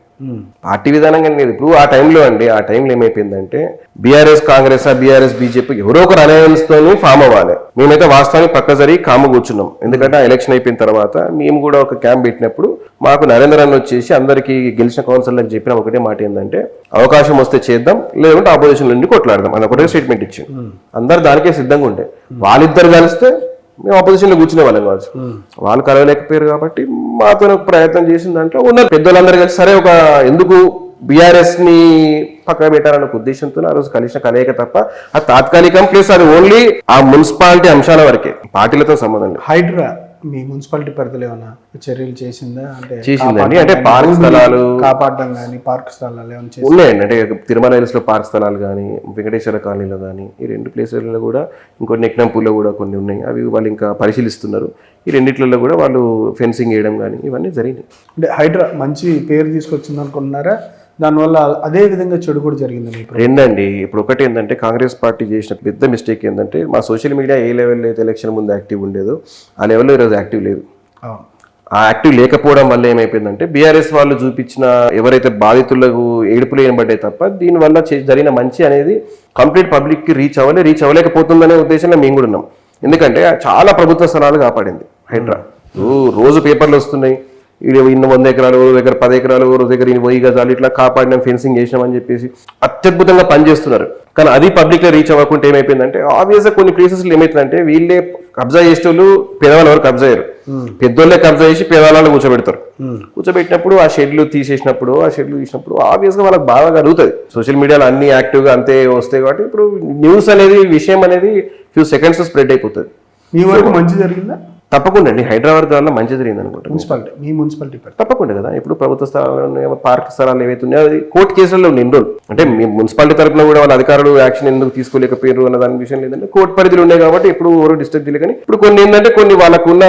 పార్టీ విధానంగా లేదు. ఇప్పుడు ఆ టైంలో ఏమైపోయిందంటే బీఆర్ఎస్ కాంగ్రెస్, బీఆర్ఎస్ బీజేపీ ఎవరో ఒకరు అలయన్స్ తోని ఫామ్ అవ్వాలి. మేమైతే వాస్తవానికి పక్క జరిగి కాము కూర్చున్నాం. ఎందుకంటే ఆ ఎలక్షన్ అయిపోయిన తర్వాత మేము కూడా ఒక క్యాంప్ పెట్టినప్పుడు మాకు నరేంద్ర అన్న వచ్చేసి అందరికి గెలిచిన కౌన్సిలర్లకు చెప్పిన ఒకటే మాట ఏంటంటే అవకాశం వస్తే చేద్దాం, లేదంటే ఆపోజిషన్ నుండి కొట్లాడదాం అని ఒకటే స్టేట్మెంట్ ఇచ్చింది. అందరు దానికే సిద్ధంగా ఉండే. వాళ్ళిద్దరు కలిస్తే మేము ఆపోజిషన్ లో కూర్చునే వాళ్ళం కావచ్చు. వాళ్ళు కలవలేకపోయారు కాబట్టి మాతో ప్రయత్నం చేసిన దాంట్లో ఉన్న పెద్దలందరూ కలిసి సరే ఒక ఎందుకు బీఆర్ఎస్ ని పక్కన పెట్టారన్న ఉద్దేశంతో ఆ రోజు కలిసిన కలయిక తప్ప ఆ తాత్కాలికం. ప్లస్ అది ఓన్లీ ఆ మున్సిపాలిటీ అంశాల వరకే, పార్టీలతో సంబంధం లేదు. హైడ్రా మీ మున్సిపాలిటీ పరిధిలో ఏమైనా చర్యలు చేసిందా? అంటే చేసిందండి. అంటే పార్క్ స్థలాలు కాపాడడం కానీ పార్క్ స్థలాలు ఏమైనా చేసి ఉన్నాయండి. అంటే తిరుమల హిల్స్లో పార్క్ స్థలాలు కానీ, వెంకటేశ్వర కాలనీలో కానీ, ఈ 2 ప్లేసులలో కూడా, ఇంకొన్ని ఎక్నంపూర్లో కూడా కొన్ని ఉన్నాయి. అవి వాళ్ళు ఇంకా పరిశీలిస్తున్నారు. ఈ రెండిట్లలో కూడా వాళ్ళు ఫెన్సింగ్ వేయడం కానీ ఇవన్నీ జరిగినాయి. అంటే హైడ్రా మంచి పేరు తీసుకొచ్చింది అనుకుంటున్నారా? దానివల్ల అదే విధంగా చెడు కూడా జరిగింది మీకు? రెండండి. ఇప్పుడు ఒకటి ఏంటంటే కాంగ్రెస్ పార్టీ చేసిన పెద్ద మిస్టేక్ ఏంటంటే మా సోషల్ మీడియా ఏ లెవెల్లో అయితే ఎలక్షన్ ముందు యాక్టివ్ ఉండేదో ఆ లెవెల్లో ఈరోజు యాక్టివ్ లేదు. ఆ యాక్టివ్ లేకపోవడం వల్ల ఏమైపోయిందంటే బీఆర్ఎస్ వాళ్ళు చూపించిన ఎవరైతే బాధితులకు ఏడుపులు ఏనబడ్డాయి తప్ప దీనివల్ల జరిగిన మంచి అనేది కంప్లీట్ పబ్లిక్కి రీచ్ అవ్వలేకపోతుందనే ఉద్దేశంలో మేము కూడా ఉన్నాం. ఎందుకంటే చాలా ప్రభుత్వ స్థలాలు కాపాడింది హైడ్రా. రోజు పేపర్లు వస్తున్నాయి, ఇన్ని 100 ఎకరాలు, దగ్గర 10 ఎకరాలు, దగ్గర 1000 గజాలు ఇట్లా కాపాడినాం, ఫెన్సింగ్ చేసినామని చెప్పేసి అత్యద్భుతంగా పనిచేస్తున్నారు. కానీ అది పబ్లిక్ లో రీచ్ అవ్వకుంటే ఏమైపోయిందంటే ఆబ్వియస్గా కొన్ని ప్లేసెస్లో ఏమైతుందంటే వీళ్ళే కబ్జా చేసేటోళ్ళు పేదవాళ్ళు ఎవరు కబ్జా చేయరు, పెద్దోళ్ళే కబ్జా చేసి పేదవాళ్ళు కూర్చోబెడతారు. కూర్చోబెట్టినప్పుడు ఆ షెడ్లు తీసేసినప్పుడు ఆబ్వియస్గా వాళ్ళకి బాగా కలుగుతుంది. సోషల్ మీడియాలో అన్ని యాక్టివ్గా అంతే వస్తాయి కాబట్టి ఇప్పుడు న్యూస్ అనేది విషయం అనేది ఫ్యూ సెకండ్స్ స్ప్రెడ్ అయిపోతుంది. మీ వరకు మంచి జరిగిందా? తప్పకుండా అండి. హైదరాబాద్ వల్ల మంచి జరిగింది అనుకుంటా. మీ మున్సిపాలిటీ తప్పకుండా కదా. ఇప్పుడు ప్రభుత్వ స్థలాలు, పార్క్ స్థలాలు ఏవైతే ఉన్నాయో అది కోర్టు కేసులలో నిండు. అంటే మీ మున్సిపాలిటీ తరఫున కూడా వాళ్ళ అధికారులు యాక్షన్ ఎందుకు తీసుకోలేకపోయారు అన్న దాని విషయం లేదంటే కోర్టు పరిధిలో ఉన్నాయి కాబట్టి ఇప్పుడు ఎవరు డిస్టర్బ్ చేయలేదు. కానీ ఇప్పుడు కొన్ని ఏంటంటే కొన్ని వాళ్ళకున్న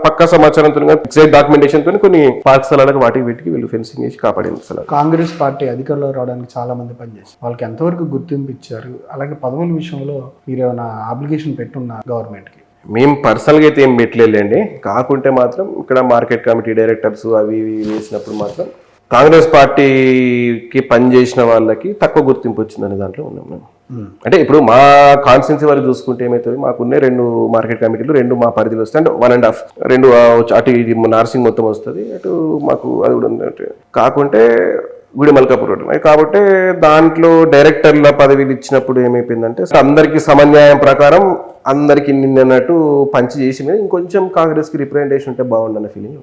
పక్కా సమాచారంతో ఎగ్జాక్ట్ డాక్యుమెంటేషన్ తో కొన్ని పార్క్ స్థలాలకు వాటికి వీటికి వీళ్ళు ఫెన్సింగ్ చేసి కాపాడిన స్థలాలు. కాంగ్రెస్ పార్టీ అధికారంలో రావడానికి చాలా మంది పనిచేస్తారు. వాళ్ళకి ఎంతవరకు గుర్తింపు ఇచ్చారు? అలాగే పదవుల విషయంలో మీరు ఏమైనా అప్లికేషన్ పెట్టున్న గవర్నమెంట్కి? మేము పర్సనల్గా అయితే ఏం పెట్టలేండి. కాకుంటే మాత్రం ఇక్కడ మార్కెట్ కమిటీ డైరెక్టర్స్ అవి ఇవి వేసినప్పుడు మాత్రం కాంగ్రెస్ పార్టీకి పనిచేసిన వాళ్ళకి తక్కువ గుర్తింపు వచ్చిందనే దాంట్లో ఉన్నాం మేము. అంటే ఇప్పుడు మా కాన్స్టిట్యున్సీ వరకు చూసుకుంటే ఏమవుతుంది, మాకున్న 2 మార్కెట్ కమిటీలు 2 మా పరిధిలో వస్తాయి. అంటే 1.5 2 అటు ఇది నార్సింగ్ మొత్తం వస్తుంది, అటు మాకు అది కూడా ఉంది. కాకుంటే గుడి మల్కాపూర్ రోడ్ కాబట్టి దాంట్లో డైరెక్టర్ల పదవిలు ఇచ్చినప్పుడు ఏమైపోయిందంటే అందరికి సమన్యాయం ప్రకారం అందరికి నిన్నట్టు పంచి చేసి మీద ఇంకొంచెం కాంగ్రెస్కి రిప్రజెంటేషన్ ఉంటే బాగుండన్న ఫీలింగ్.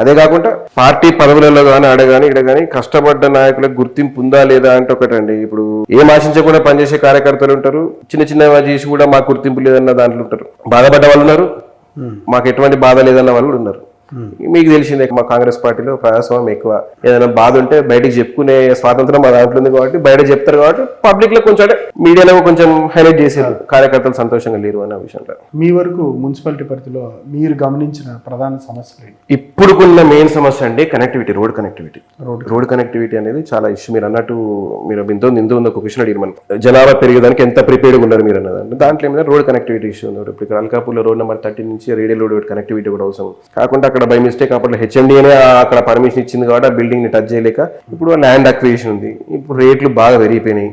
అదే కాకుండా పార్టీ పదవులలో కానీ ఇక్కడ కానీ కష్టపడ్డ నాయకులకు గుర్తింపు ఉందా లేదా అంటే ఒకటండి. ఇప్పుడు ఏం ఆశించకుండా పనిచేసే కార్యకర్తలు ఉంటారు, చిన్న చేసి కూడా మాకు గుర్తింపు లేదన్న దాంట్లో ఉంటారు. బాధపడ్డ వాళ్ళు ఉన్నారు, మాకు ఎటువంటి బాధ లేదన్న వాళ్ళు కూడా ఉన్నారు. మీకు తెలిసిందే మా కాంగ్రెస్ పార్టీలో ప్రజాస్వామ్యం ఎక్కువ. ఏదైనా బాధ ఉంటే బయటకు చెప్పుకునే స్వాతంత్రం మా దాంట్లో ఉంది కాబట్టి బయట చెప్తారు కాబట్టి పబ్లిక్ లో కొంచెం అంటే మీడియాలో కొంచెం హైలైట్ చేశారు కార్యకర్తలు సంతోషంగా లేరు అనే విషయంలో. మీ వరకు మున్సిపాలిటీ పరిధిలో మీరు గమనించిన ప్రధాన సమస్యలు? ఇప్పుడుకున్న మెయిన్ సమస్య అండి కనెక్టివిటీ, రోడ్ కనెక్టివిటీ అనేది చాలా ఇష్యూ. మీరు అన్నట్టు మీరు ఇంత ఒక క్వశ్చన్ అడిగారు, మనం జనాభా పెరిగేదానికి ఎంత ప్రిపేర్గా ఉన్నారు మీరు అన్నది. దాంట్లో ఏమైనా రోడ్ కనెక్టివిటీ ఇష్యూ ఉన్నారు. ఇప్పుడు అల్కాపూర్లో రోడ్ నెంబర్ 13 నుంచి రేడియల్ రోడ్ కనెక్టివిటీ కూడా అవసరం. కాకుండా అక్కడ బై మిస్టేక్ అప్పట్లో హెచ్ఎండి అనే అక్కడ పర్మిషన్ ఇచ్చింది కాబట్టి ఆ బిల్డింగ్ ని టచ్ చేయలేక ఇప్పుడు ల్యాండ్ అక్విజిషన్ ఉంది. ఇప్పుడు రేట్లు బాగా పెరిగిపోయినాయి.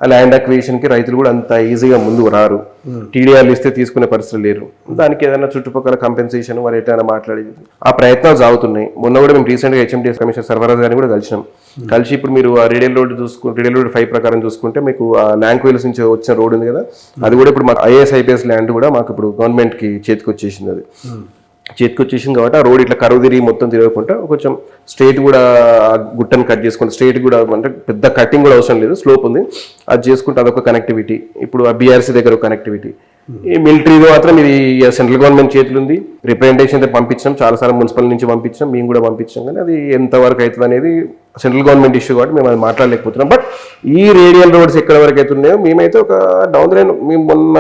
ఆ ల్యాండ్ అక్విజిషన్ కి రైతులు కూడా అంత ఈజీగా ముందుకు రారు. టీడీఆర్లు ఇస్తే తీసుకునే పరిస్థితులు లేరు. దానికి ఏదైనా చుట్టుపక్కల కంపెన్సేషన్ వారు ఎట్లా మాట్లాడేది ఆ ప్రయత్నాలు సాగుతున్నాయి. మొన్న కూడా మేము రీసెంట్ గా హెచ్ఎండి కమిషనర్ సర్వరాజ్ గారిని కూడా కలిసి ఇప్పుడు మీరు ఆ రేడియల్ రోడ్ రేడియల్ రోడ్ 5 ప్రకారం చూసుకుంటే మీకు ఆ ల్యాండ్ క్వీల్స్ నుంచి వచ్చిన రోడ్ ఉంది కదా, అది కూడా ఇప్పుడు మాకు ఐఏఎస్ ల్యాండ్ కూడా మాకు ఇప్పుడు గవర్నమెంట్ కి చేతికి వచ్చేసింది కాబట్టి ఆ రోడ్ ఇట్లా కరువు తిరిగి మొత్తం తిరగకుండా కొంచెం స్ట్రైట్ కూడా గుట్టను కట్ చేసుకుంటే స్ట్రైట్ కూడా అంటే పెద్ద కటింగ్ కూడా అవసరం లేదు, స్లోప్ ఉంది, అది చేసుకుంటే అదొక కనెక్టివిటీ. ఇప్పుడు ఆ బీఆర్సీ దగ్గర ఒక కనెక్టివిటీ. ఈ మిలిటరీలో మాత్రం ఇది సెంట్రల్ గవర్నమెంట్ చేతులు ఉంది. రిప్రజెంటేషన్ అయితే పంపించాం, చాలాసార్లు మున్సిపల్ నుంచి పంపించాం, మేము కూడా పంపించాం. కానీ అది ఎంతవరకు అవుతుంది అనేది సెంట్రల్ గవర్నమెంట్ ఇష్యూ కాబట్టి మేము అది మాట్లాడలేకపోతున్నాం. బట్ ఈ రేడియల్ రోడ్స్ ఎక్కడ వరకు అవుతున్నాయో మేమైతే ఒక డౌన్ లైన్ మేము మొన్న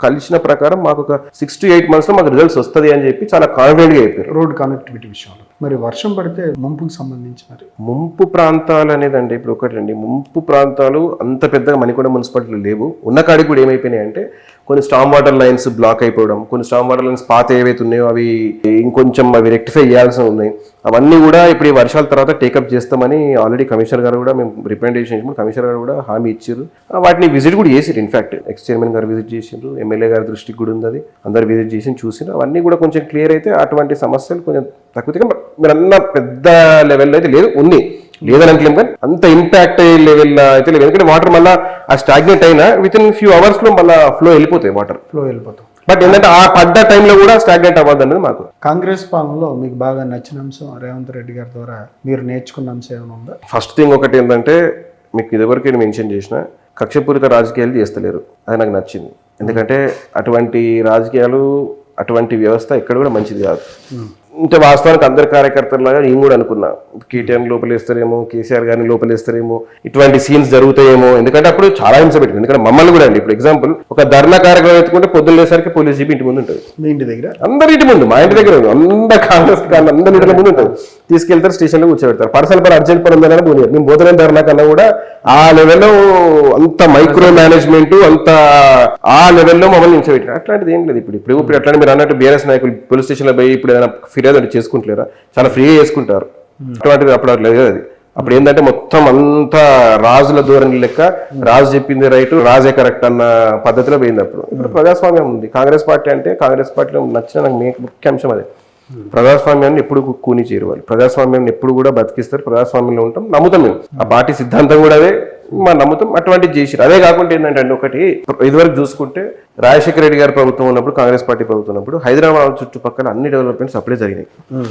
కలిసిన ప్రకారం మాకు ఒక 6 to 8 months లో మాకు రిజల్ట్స్ వస్తుంది అని చెప్పి చాలా కాన్ఫిడెంట్ గా చెప్పారు. రోడ్ కనెక్టివిటీ విషయంలో మరి వర్షం పడితే ముంపుకు సంబంధించి మరి ముంపు ప్రాంతాలు అనేదండి ఇప్పుడు ఒకటండి, ముంపు ప్రాంతాలు అంత పెద్దగా మణికొండ మున్సిపాలిటీలు లేవు. ఉన్న కాడికి కూడా ఏమైపోయినాయి అంటే కొన్ని స్టామ్ వాటర్ లైన్స్ బ్లాక్ అయిపోవడం, కొన్ని స్టామ్ వాటర్ లైన్స్ పాత ఏవైతే ఉన్నాయో అవి ఇంకొంచెం అవి రెక్టిఫై చేయాల్సి ఉన్నాయి. అవన్నీ కూడా ఇప్పుడు ఈ వర్షాల తర్వాత టేకప్ చేస్తామని ఆల్రెడీ కమిషనర్ గారు కూడా మేము రిప్రజెంటేషన్ ఇచ్చినప్పుడు కమిషనర్ గారు కూడా హామీ ఇచ్చారు. వాటిని విజిట్ కూడా చేసారు. ఇన్ఫాక్ట్ ఎక్స్ చైర్మన్ గారు విజిట్ చేసిండ్రు, ఎమ్మెల్యే గారి దృష్టికి కూడా ఉంది, అది అందరు విజిట్ చేసి చూసినారు. అవన్నీ కూడా కొంచెం క్లియర్ అయితే అటువంటి సమస్యలు కొంచెం తక్కువ. మీరు అన్న పెద్ద లెవెల్లో అయితే లేదు, ఉంది లేదని అంటలేం, కానీ అంత ఇంపాక్ట్ అయ్యే లెవెల్లో అయితే లేదు. ఎందుకంటే వాటర్ మళ్ళీ ఆ స్టాగ్నెట్ అయినా విత్ ఇన్ ఫ్యూ అవర్స్ లో మళ్ళీ ఫ్లో వెళ్ళిపోతాయి, వాటర్ ఫ్లో వెళ్ళిపోతాయి. బట్ ఏంటంటే ఆ పడ్డ టైంలో కూడా స్టాగ్నెట్ అవ్వద్దు అనేది మాకు. కాంగ్రెస్ పాలనలో మీకు బాగా నచ్చిన అంశం రేవంత్ రెడ్డి గారి ద్వారా మీరు నేర్చుకున్న అంశం ఏమైనా ఉందా? ఫస్ట్ థింగ్ ఒకటి ఏంటంటే మీకు ఇదివరకు మెన్షన్ చేసిన కక్షపూరిత రాజకీయాలు చేస్తలేరు, అది నాకు నచ్చింది. ఎందుకంటే అటువంటి రాజకీయాలు అటువంటి వ్యవస్థ ఎక్కడ కూడా మంచిది కాదు. అంటే వాస్తవానికి అందరి కార్యకర్తలాగా నేను కూడా అనుకున్నా, కేటీఆర్ లోపలేస్తారేమో, కేసీఆర్ గారిని లోపలేస్తారేమో, ఇటువంటి సీన్స్ జరుగుతాయేమో. ఎందుకంటే అప్పుడు చాలా హింస పెట్టింది. ఎందుకంటే మమ్మల్ని కూడా అండి, ఇప్పుడు ఎగ్జాంపుల్ ఒక ధర్నా కార్యక్రమం ఎత్తుకుంటే పొద్దున్న లేసరికి పోలీస్ జీపీ ఇంటి ముందు ఉంటుంది. మీ ఇంటి దగ్గర అందరి ఇంటి ముందు, మా ఇంటి దగ్గర అందరు కాంగ్రెస్ అందరి ఇంటి ముందు ఉంటుంది. తీసుకెళ్తారు, స్టేషన్లో కూర్చోబెడతారు. పర్సనల్ పని అర్జెంట్ పని ఉందని పోనీరు. మేము పోతున్న ధర్నా కన్నా కూడా ఆ లెవెల్లో అంత మైక్రో మేనేజ్మెంట్, అంత ఆ లెవెల్లో మమ్మల్ని నిలిచిపెట్టారు. అట్లాంటిది ఏం లేదు. ఇప్పుడు అట్లాంటి మీరు అన్నట్టు బీఆర్ఎస్ నాయకులు పోలీస్ స్టేషన్లో పోయి ఇప్పుడు ఏదైనా ఫిర్యాదు అంటే చేసుకుంటలేరా? చాలా ఫ్రీగా చేసుకుంటారు. అటువంటిది అప్పుడు లేదు. అది అప్పుడు ఏంటంటే మొత్తం అంతా రాజుల ధోరణి లెక్క, రాజు చెప్పింది రైట్, రాజే కరెక్ట్ అన్న పద్ధతిలో పోయింది. అప్పుడు ఇప్పుడు ప్రజాస్వామ్యం ఉంది. కాంగ్రెస్ పార్టీ అంటే కాంగ్రెస్ పార్టీలో నచ్చిన నాకు ముఖ్య అంశం అదే. ప్రజాస్వామ్యాన్ని ఎప్పుడు కూని చేయరు వాళ్ళు. ప్రజాస్వామ్యాన్ని ఎప్పుడు కూడా బతికిస్తారు. ప్రజాస్వామ్యంలో ఉంటాం, నమ్ముతాం మేము. ఆ పార్టీ సిద్ధాంతం కూడా అదే, మా నమ్ముతాం. అటువంటిది చేసిరు. అదే కాకుండా ఏంటంటే ఒకటి ఇదివరకు చూసుకుంటే రాజశేఖర రెడ్డి గారి ప్రభుత్వం ఉన్నప్పుడు, కాంగ్రెస్ పార్టీ ప్రభుత్వం ఉన్నప్పుడు హైదరాబాద్ చుట్టుపక్కల అన్ని డెవలప్మెంట్స్ అప్పుడే జరిగినాయి.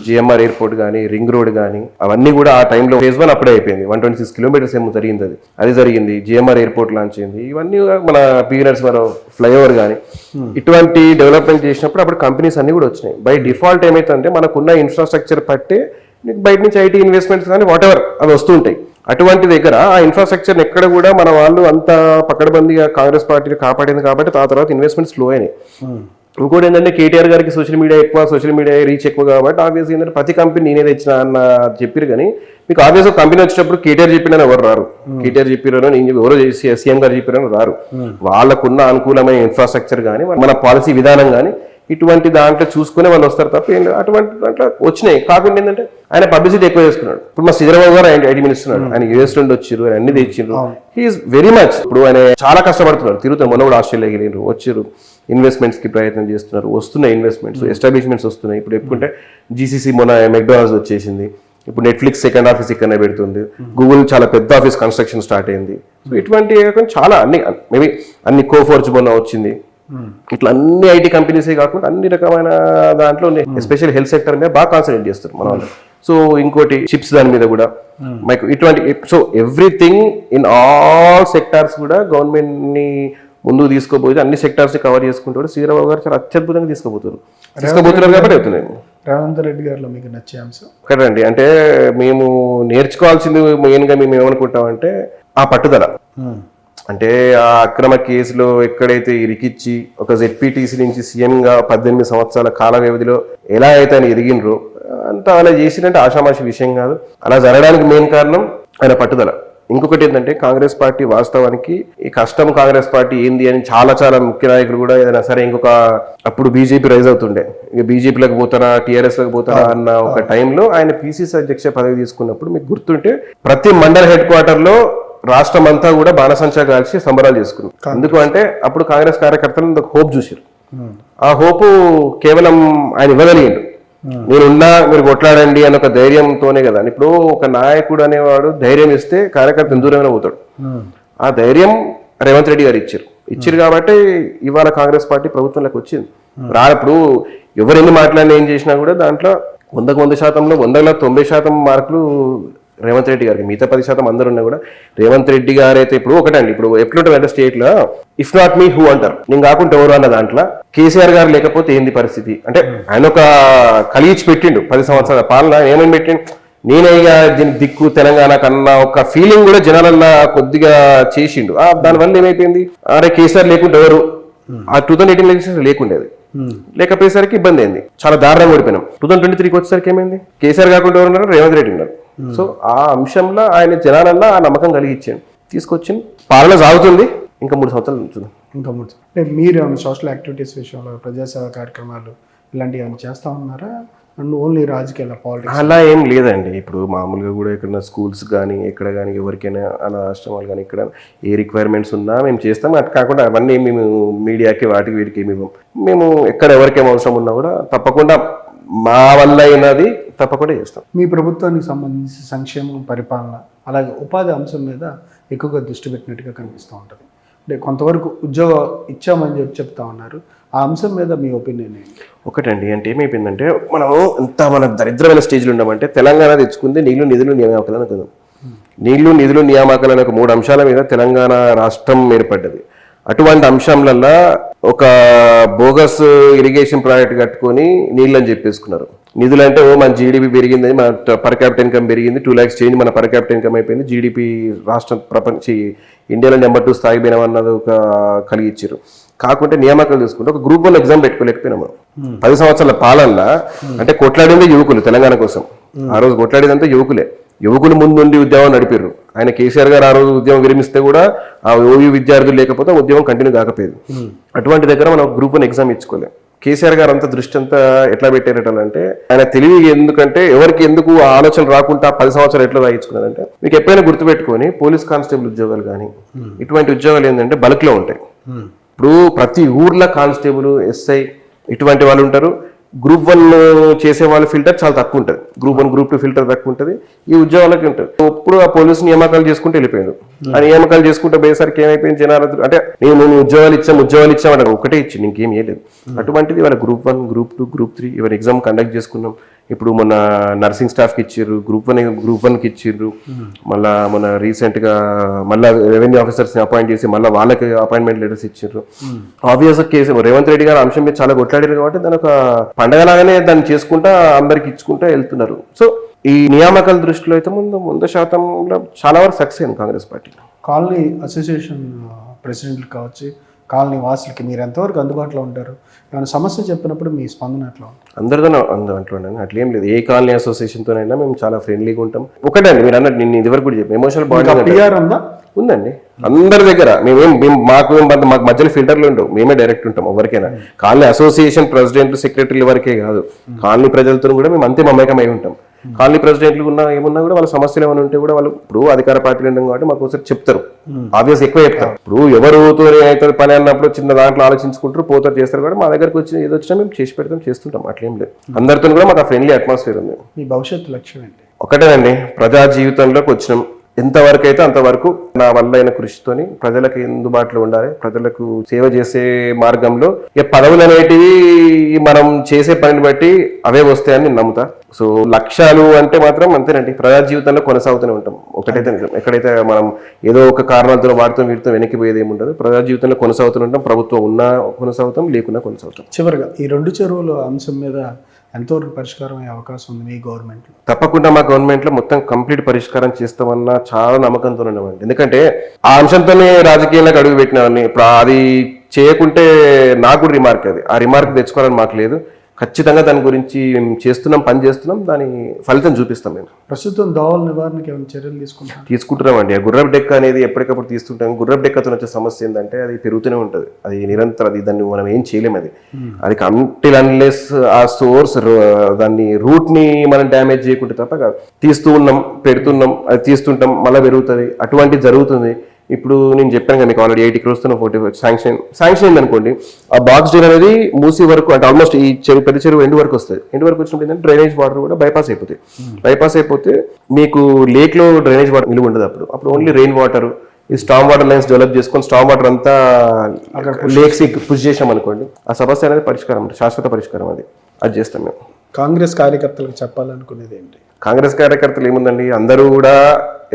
జిఎంఆర్ ఎయిర్పోర్ట్ కానీ, రింగ్ రోడ్ కానీ, అవన్నీ కూడా ఆ టైంలో ఫేజ్ 1 అప్పుడే అయిపోయింది. 126 కిలోమీటర్స్ ఏమో జరిగింది. అది జరిగింది. జిఎంఆర్ ఎయిర్పోర్ట్ లాంచ్ అయింది. ఇవన్నీ మన పీనర్స్ ఫ్లైఓవర్ కానీ ఇటువంటి డెవలప్మెంట్ చేసినప్పుడు అప్పుడు కంపెనీస్ అన్ని కూడా వచ్చినాయి. బై డిఫాల్ట్ ఏమైతుందంటే మనకున్న ఇన్ఫ్రాస్ట్రక్చర్ పట్టే బయట నుంచి ఐటీ ఇన్వెస్ట్మెంట్స్ కానీ వాట్ ఎవర్ అవి వస్తుంటాయి. అటువంటి దగ్గర ఆ ఇన్ఫ్రాస్ట్రక్చర్ ఎక్కడ కూడా మన వాళ్ళు అంత పకడ్బందీగా కాంగ్రెస్ పార్టీని కాపాడింది కాబట్టి ఆ తర్వాత ఇన్వెస్ట్మెంట్స్ స్లో అయినాయి. ఇంకోటి ఏంటంటే కేటీఆర్ గారికి సోషల్ మీడియా ఎక్కువ, సోషల్ మీడియా రీచ్ ఎక్కువ కాబట్టి ఆబ్వియస్గా ఏంటంటే ప్రతి కంపెనీ నేనే తెచ్చిన అన్న చెప్పారు. కానీ మీకు ఆబ్వియస్గా కంపెనీ వచ్చేటప్పుడు కేటీఆర్ చెప్పిన ఎవరు రారు. కేటీఆర్ చెప్పారని నేను ఎవరో సీఎం గారు చెప్పారని రారు. వాళ్ళకున్న అనుకూలమైన ఇన్ఫ్రాస్ట్రక్చర్ కానీ, మన పాలసీ విధానం కానీ ఇటువంటి దాంట్లో చూసుకునే వాళ్ళు వస్తారు తప్ప అటువంటి దాంట్లో వచ్చినాయి. కాకుండా ఏంటంటే ఆయన పబ్లిసిటీ ఎక్కువ చేసుకున్నాడు. ఇప్పుడు మా శ్రీధరబాబు గారు ఐటీ మినిస్టర్, ఆయన యూఎస్ నుండి వచ్చిర్రు, ఆయన అన్ని తెచ్చిర్రు. He's very much. ఇప్పుడు ఆయన చాలా కష్టపడుతున్నారు, తిరుగుతారు. మొన్న కూడా ఆస్ట్రేలియాకి వెళ్ళారు, వచ్చిర్రు, ఇన్వెస్ట్మెంట్స్ కి ప్రయత్నం చేస్తున్నారు, వస్తున్నాయి ఇన్వెస్ట్మెంట్స్, ఎస్టాబ్లిష్మెంట్స్ వస్తున్నాయి. ఇప్పుడు ఎప్పుడంటే జీసీసీ మొన్న మెక్డొనాల్డ్స్ వచ్చేసింది. ఇప్పుడు నెట్ఫ్లిక్స్ సెకండ్ ఆఫీస్ ఇక్కడనే పెడుతుంది. గూగుల్ చాలా పెద్ద ఆఫీస్ కన్స్ట్రక్షన్ స్టార్ట్ అయింది. సో ఇటువంటి చాలా అన్ని మేబీ అన్ని కోఫోర్జ్ మొన్న వచ్చింది. ఇట్లా అన్ని ఐటీ కంపెనీసే కాకుండా అన్ని రకమైన దాంట్లో ఎస్పెషల్ హెల్త్ సెక్టర్ మీద బాగా కాన్సన్ట్రేట్ చేస్తారు మన వాళ్ళు. సో ఇంకోటి చిప్స్ దాని మీద కూడా మైక్రో ఇటువంటి. So everything in all sectors కూడా గవర్నమెంట్ ని ముందుకు తీసుకోబోతే అన్ని సెక్టార్స్ కవర్ చేసుకుంటారు. శ్రీరాబాబు గారు చాలా అత్యద్భుతంగా తీసుకోబోతున్నారు కాబట్టి అవుతున్నాయి. రేవంత్ రెడ్డి గారిలో మీకు నచ్చే అంశం ఒకటండి, అంటే మేము నేర్చుకోవాల్సింది మెయిన్గా మేము ఏమనుకుంటామంటే ఆ పట్టుదల. అంటే ఆ అక్రమ కేసులో ఎక్కడైతే ఇరికిచ్చి ఒక జెడ్పీటీసీ నుంచి సీఎంగా 18 సంవత్సరాల కాల వ్యవధిలో ఎలా అయితే ఆయన ఎదిగినరో అంత అలా చేసినట్టే ఆషామాషి విషయం కాదు. అలా జరగడానికి మెయిన్ కారణం ఆయన పట్టుదల. ఇంకొకటి ఏంటంటే కాంగ్రెస్ పార్టీ వాస్తవానికి ఈ కష్టం కాంగ్రెస్ పార్టీ ఏంది అని చాలా ముఖ్య నాయకులు కూడా ఏదైనా సరే ఇంకొక అప్పుడు బీజేపీ రైజ్ అవుతుండే, ఇక బీజేపీలోకి పోతారా టీఆర్ఎస్ లోకి పోతారా అన్న ఒక టైంలో ఆయన పీసీసీ అధ్యక్ష పదవి తీసుకున్నప్పుడు మీకు గుర్తుంటే ప్రతి మండల హెడ్ క్వార్టర్ లో రాష్ట్రం అంతా కూడా బాణసంచా కాల్చి సంబరాలు చేసుకున్నాం. ఎందుకు అంటే అప్పుడు కాంగ్రెస్ కార్యకర్తలు హోప్ చూసారు. ఆ హోపు కేవలం ఆయన ఇవ్వగలిగిండు. నేనున్నా, మీరు కొట్లాడండి అని ఒక ధైర్యంతోనే కదా. ఇప్పుడు ఒక నాయకుడు అనేవాడు ధైర్యం ఇస్తే కార్యకర్త దూరమైన పోతాడు. ఆ ధైర్యం రేవంత్ రెడ్డి గారు ఇచ్చారు కాబట్టి ఇవాళ కాంగ్రెస్ పార్టీ ప్రభుత్వంలోకి వచ్చింది. ఇప్పుడు ఎవరు ఎన్ని మాట్లాడినా ఏం చేసినా కూడా దాంట్లో 100% 90% మార్కులు రేవంత్ రెడ్డి గారికి. మిగతా 10% అందరూ ఉన్నా కూడా రేవంత్ రెడ్డి గారు అయితే ఇప్పుడు ఒకటండి, ఇప్పుడు ఎట్లుంటుందంటే స్టేట్ లో ఇఫ్ నాట్ మీ హూ అంటారు, నేను కాకుండా ఎవరు అన్న దాంట్లో కేసీఆర్ గారు లేకపోతే ఏంది పరిస్థితి అంటే ఆయన ఒక కలిగి పెట్టిండు 10 సంవత్సరాల పాలన. ఏమేమి పెట్టిండు, నేనే దీనికి దిక్కు తెలంగాణ కన్నా ఒక ఫీలింగ్ కూడా జనాలన్నా కొద్దిగా చేసిండు. దానివల్ల ఏమైపోయింది, అరే కేసీఆర్ లేకుండా ఎవరు ఆ 2018 ఎలక్షన్స్ లేకుండేది, లేకపోయేసరికి ఇబ్బంది అయింది, చాలా దారుణంగా ఓడిపోయినాం. 2023కి వచ్చేసరికి ఏమైంది, కేసీఆర్ కాకుండా ఎవరు ఉన్నారు, రేవంత్ రెడ్డి ఉన్నారు. సో ఆ అంశంలో ఆయన జనాలన్నా ఆ నమ్మకం కలిగించాడు, తీసుకొచ్చింది. పాలన సాగుతుంది, ఇంకా 3 సంవత్సరాలు ఉంచుంది. ఇంకా 3 అంటే మీరు ఏమైనా సోషల్ యాక్టివిటీస్ విషయంలో ప్రజాసేవ కార్యక్రమాలు ఇలాంటివి ఏమైనా చేస్తా ఉన్నారా? అండ్ ఓన్లీ రాజకీయాల పాలిటిక్స్ అలా ఏం లేదండి. ఇప్పుడు మామూలుగా కూడా ఎక్కడైనా స్కూల్స్ కానీ ఎక్కడ కానీ ఎవరికైనా అనాశ్రమాలు కానీ ఇక్కడ ఏ రిక్వైర్మెంట్స్ ఉన్నా మేము చేస్తాం. అటు కాకుండా అవన్నీ మేము మీడియాకి వాటికి వీటికి మేము ఎక్కడ ఎవరికేం అవసరం ఉన్నా కూడా తప్పకుండా మా వల్ల అయినది తప్పకుండా చేస్తాం. మీ ప్రభుత్వానికి సంబంధించి సంక్షేమం, పరిపాలన, అలాగే ఉపాధి అంశం మీద ఎక్కువగా దృష్టి పెట్టినట్టుగా కనిపిస్తూ ఉంటుంది. అంటే కొంతవరకు ఉద్యోగం ఇచ్చామని చెప్తా ఉన్నారు. ఆ అంశం మీద మీ ఒపీనియన్ ఏంటి? ఒకటండి, అంటే ఏమైపోయిందంటే మనము మన దరిద్రమైన స్టేజ్లో ఉన్నామంటే తెలంగాణ తెచ్చుకుంది నీళ్లు నిధులు నియామకాలు అనుకుందాం. నీళ్లు నిధులు నియామకాలు అనే 3 అంశాల మీద తెలంగాణ రాష్ట్రం ఏర్పడ్డది. అటువంటి అంశంలల్లో ఒక బోగస్ ఇరిగేషన్ ప్రాజెక్ట్ కట్టుకొని నీళ్ళని చెప్పేసుకున్నారు. నిధులు అంటే మన జీడిపి పెరిగింది, మన పర్ క్యాపిటల్ ఇన్కమ్ పెరిగింది, 2 lakhs చేంజ్ మన పర్ క్యాపిటల్ ఇన్కమ్ అయిపోయింది, జీడిపి రాష్ట్రం ఇండియాలో నెంబర్ 2 స్థాయి పోయినాం అన్నది ఒక కలిగిచ్చారు. కాకుంటే నియామకాలు చూసుకుంటే ఒక గ్రూప్ 1 ఎగ్జామ్ పెట్టుకోలేకపోయినాము. 10 సంవత్సరాల పాలనలో అంటే కొట్లాడిందే యువకులు తెలంగాణ కోసం. ఆ రోజు కొట్లాడేదంతా యువకులు ముందుండి ఉద్యమం నడిపారు. ఆయన కేసీఆర్ గారు ఆ రోజు ఉద్యమం విరమిస్తే కూడా ఆ ఓయూ విద్యార్థులు లేకపోతే ఉద్యమం కంటిన్యూ కాకపోయేది. అటువంటి దగ్గర మనం గ్రూప్ 1 ఎగ్జామ్ ఇచ్చుకోలేం. కేసీఆర్ గారు అంతా దృష్టి అంతా ఎట్లా పెట్టారంటే ఆయన తెలివి ఎందుకంటే ఎవరికి ఎందుకు ఆలోచన రాకుండా 10 సంవత్సరాలు ఎట్లా రాయించుకున్నారంటే, మీకు ఎప్పుడైనా గుర్తుపెట్టుకొని పోలీస్ కానిస్టేబుల్ ఉద్యోగాలు కానీ ఇటువంటి ఉద్యోగాలు ఏంటంటే బల్క్ లో ఉంటాయి. ఇప్పుడు ప్రతి ఊర్లో కానిస్టేబుల్, ఎస్ఐ ఇటువంటి వాళ్ళు ఉంటారు. గ్రూప్ 1 చేసే వాళ్ళ ఫిల్టర్ చాలా తక్కువ ఉంటుంది. గ్రూప్ 1, గ్రూప్ 2 ఫిల్టర్ తక్కువ ఉంటుంది. ఈ ఉద్యోగాలకి ఉంటుంది. ఇప్పుడు ఆ పోలీసు నియామకాలు చేసుకుంటూ వెళ్ళిపోయాడు. ఆ నియామకాలు చేసుకుంటే పోయేసరికి ఏమైపోయింది, జనాలు అంటే నేను ఉద్యోగాలు ఇచ్చామంటారు, ఒకటే ఇచ్చి ఇంకేం చేయలేదు. అటువంటిది వాళ్ళ గ్రూప్ 1, గ్రూప్ 2, గ్రూప్ 3 ఇవన్నీ ఎగ్జామ్ కండక్ట్ చేసుకున్నాం. ఇప్పుడు మొన్న నర్సింగ్ స్టాఫ్కి ఇచ్చిర్రు, గ్రూప్ 1కి ఇచ్చిర్రు. మళ్ళీ మొన్న రీసెంట్గా మళ్ళీ రెవెన్యూ ఆఫీసర్స్ని అపాయింట్ చేసి మళ్ళీ వాళ్ళకి అపాయింట్మెంట్ లెటర్స్ ఇచ్చిర్రు. ఆబ్వియస్ కేసు రేవంత్ రెడ్డి గారు అంశం మీద చాలా కొట్లాడారు కాబట్టి దాని ఒక పండగలాగానే దాన్ని చేసుకుంటా అందరికి ఇచ్చుకుంటా వెళ్తున్నారు. సో ఈ నియామకాల దృష్టిలో అయితే ముందు శాతంలో చాలా వరకు సక్సెస్ అయింది కాంగ్రెస్ పార్టీ. కాలనీ అసోసియేషన్ ప్రెసిడెంట్లు కావచ్చు, కాలనీ వాసులకి మీరు ఎంతవరకు అందుబాటులో ఉంటారు? ఏమైనా సమస్య చెప్పినప్పుడు మీ స్పందన ఎట్లా ఉంటుంది? అందరితో అందుబాటులో అట్లేం లేదు. ఏ కాలనీ అసోసియేషన్తోనైనా మేము చాలా ఫ్రెండ్లీగా ఉంటాం. ఒకటే అండి, మీరు అన్నట్టు నేను ఇది వరకు కూడా చెప్పాను, ఎమోషనల్ బాండింగ్ ఉందండి అందరి దగ్గర. మాకు మధ్యలో ఫిల్టర్లు ఉండవు, మేమే డైరెక్ట్ ఉంటాం ఎవరికైనా. కాలనీ అసోసియేషన్ ప్రెసిడెంట్, సెక్రటరీల వరకే కాదు, కాలనీ ప్రజలతో కూడా మేము అంతే మమేకమై ఉంటాం. కాలనీ ప్రెసిడెంట్లు ఏమున్నా కూడా వాళ్ళ సమస్యలు ఏమైనా ఉంటే కూడా వాళ్ళు ఇప్పుడు అధికార పార్టీలు ఉంటాం కాబట్టి మాకు ఒకసారి చెప్తారు. ఆబ్వియస్ ఎక్కువ చెప్తారు. ఇప్పుడు ఎవరుతో అవుతుంది పని అన్నప్పుడు చిన్న దాంట్లో ఆలోచించుకుంటారు, పోతారు, చేస్తారు కూడా మా దగ్గరకు వచ్చి ఏదో వచ్చినా మేము చేసి పెడతాం, చేస్తుంటాం. అట్లేం లేదు. అందరితో కూడా మాకు ఆ ఫ్రెండ్లీ అట్మాస్ఫియర్ ఉంది. మీ భవిష్యత్తు లక్ష్యం ఏంటి? ఒకటేనండి, ప్రజా జీవితంలోకి వచ్చినాం. ఎంతవరకు అయితే అంతవరకు నా వల్ల అయిన కృషితోని ప్రజలకు అందుబాటులో ఉండాలి, ప్రజలకు సేవ చేసే మార్గంలో ఇక పదవులు అనేటివి మనం చేసే పనిని బట్టి అవే వస్తాయని నేను నమ్ముతా. సో లక్ష్యాలు అంటే మాత్రం అంతేనండి, ప్రజా జీవితంలో కొనసాగుతూనే ఉంటాం. ఒకటైతే నిజం, ఎక్కడైతే మనం ఏదో ఒక కారణాలతో వీటితో వెనక్కిపోయేది ఏమి ఉండదు. ప్రజా జీవితంలో కొనసాగుతూనే ఉంటాం. ప్రభుత్వం ఉన్నా కొనసాగుతాం, లేకున్నా కొనసాగుతాం. చివరిగా ఈ 2 చెరువుల అంశం మీద ఎంతవరకు పరిష్కారం అయ్యే అవకాశం ఉంది మీ గవర్నమెంట్లో? తప్పకుండా మా గవర్నమెంట్లో మొత్తం కంప్లీట్ పరిష్కారం చేస్తామన్న చాలా నమ్మకంతో ఉన్నామండి. ఎందుకంటే ఆ అంశంతోనే రాజకీయాలకు అడుగు పెట్టినామని. ఇప్పుడు అది చేయకుంటే నాకు కూడా రిమార్క్, ఆ రిమార్క్ తెచ్చుకోవాలని మాకు లేదు. ఖచ్చితంగా దాని గురించి మేము పని చేస్తున్నాం, దాని ఫలితం చూపిస్తాం. మేము ప్రస్తుతం దోవల నివారణకి ఏమైనా చర్యలు తీసుకుంటున్నామండి. ఆ గుర్రపు డెక్క అనేది ఎప్పటికప్పుడు తీస్తుంటాం. గుర్రపు డెక్కతో వచ్చే సమస్య ఏంటంటే అది పెరుగుతూనే ఉంటుంది, అది నిరంతరం, అది దాన్ని మనం ఏం చేయలేము. అది అంటిల్ అన్లెస్ ఆ సోర్స్ దాన్ని రూట్ ని మనం డ్యామేజ్ చేయకుంటే తప్ప తీస్తూ ఉన్నాం, పెడుతున్నాం, అది తీస్తుంటాం, మళ్ళీ పెరుగుతుంది. అటువంటిది జరుగుతుంది. ఇప్పుడు నేను చెప్పాను కదా మీకు ఆల్రెడీ 80 crores 45 శాంక్షన్ అయింది అనుకోండి. ఆ బాక్స్ డ్రైన్ అనేది మూసి వరకు అంటే ఆల్మోస్ట్ ఈ పెద్ద చెరువు ఎండ్ వరకు వస్తుంది. ఎండ్ వరకు వచ్చినప్పుడు ఏంటంటే డ్రైనేజ్ వాటర్ కూడా బైపాస్ అయిపోతే మీకు లేక్ లో డ్రైనేజ్ వాటర్ నిలువ ఉండదు. అప్పుడు ఓన్లీ రెయిన్ వాటర్, ఈ స్టామ్ వాటర్ లైన్స్ డెవలప్ చేసుకొని స్టామ్ వాటర్ అంతా లేక్స్ పుష్ చేసాం అనుకోండి, ఆ సమస్య అనేది పరిష్కారం, శాశ్వత పరిష్కారం. అది చేస్తాం మేము. కాంగ్రెస్ కార్యకర్తలకు చెప్పాలనుకునేది ఏంటి? కాంగ్రెస్ కార్యకర్తలు ఏముందండి, అందరూ కూడా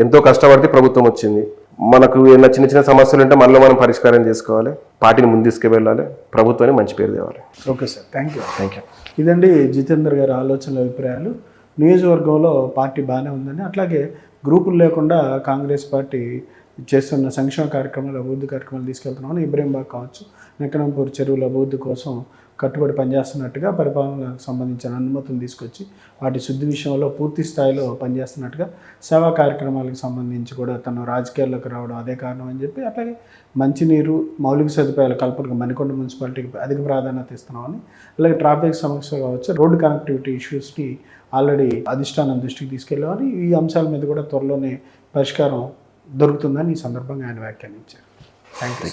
ఎంతో కష్టపడితే ప్రభుత్వం వచ్చింది. మనకు ఏమైనా చిన్న సమస్యలు ఉంటే మనలో మనం పరిష్కారం చేసుకోవాలి, పార్టీని ముందు తీసుకువెళ్ళాలి, ప్రభుత్వాన్ని మంచి పేరు తేవాలి. Okay sir, thank you. ఇదండి జితేందర్ గారి ఆలోచనల, అభిప్రాయాలు. నియోజకవర్గంలో పార్టీ బాగానే ఉందని, అట్లాగే గ్రూపులు లేకుండా కాంగ్రెస్ పార్టీ చేస్తున్న సంక్షేమ కార్యక్రమాలు, అభివృద్ధి కార్యక్రమాలు తీసుకెళ్తున్నామని ఇబ్రహీంబాగ్ కావచ్చు, నెక్కనంపూర్ చెరువుల అభివృద్ధి కోసం కట్టుబడి పనిచేస్తున్నట్టుగా, పరిపాలనకు సంబంధించిన అనుమతులు తీసుకొచ్చి వాటి శుద్ధి విషయంలో పూర్తి స్థాయిలో పనిచేస్తున్నట్టుగా, సేవా కార్యక్రమాలకు సంబంధించి కూడా తను రాజకీయాల్లోకి రావడం అదే కారణం అని చెప్పి, అట్లాగే మంచినీరు, మౌలిక సదుపాయాల కల్పనకు మణికొండ మున్సిపాలిటీకి అధిక ప్రాధాన్యత ఇస్తున్నామని, అలాగే ట్రాఫిక్ సమస్య కావచ్చు, రోడ్డు కనెక్టివిటీ ఇష్యూస్ని ఆల్రెడీ అధిష్టానం దృష్టికి తీసుకెళ్ళామని, ఈ అంశాల మీద కూడా త్వరలోనే పరిష్కారం దొరుకుతుందని ఈ సందర్భంగా ఆయన వ్యాఖ్యానించారు. Thank you.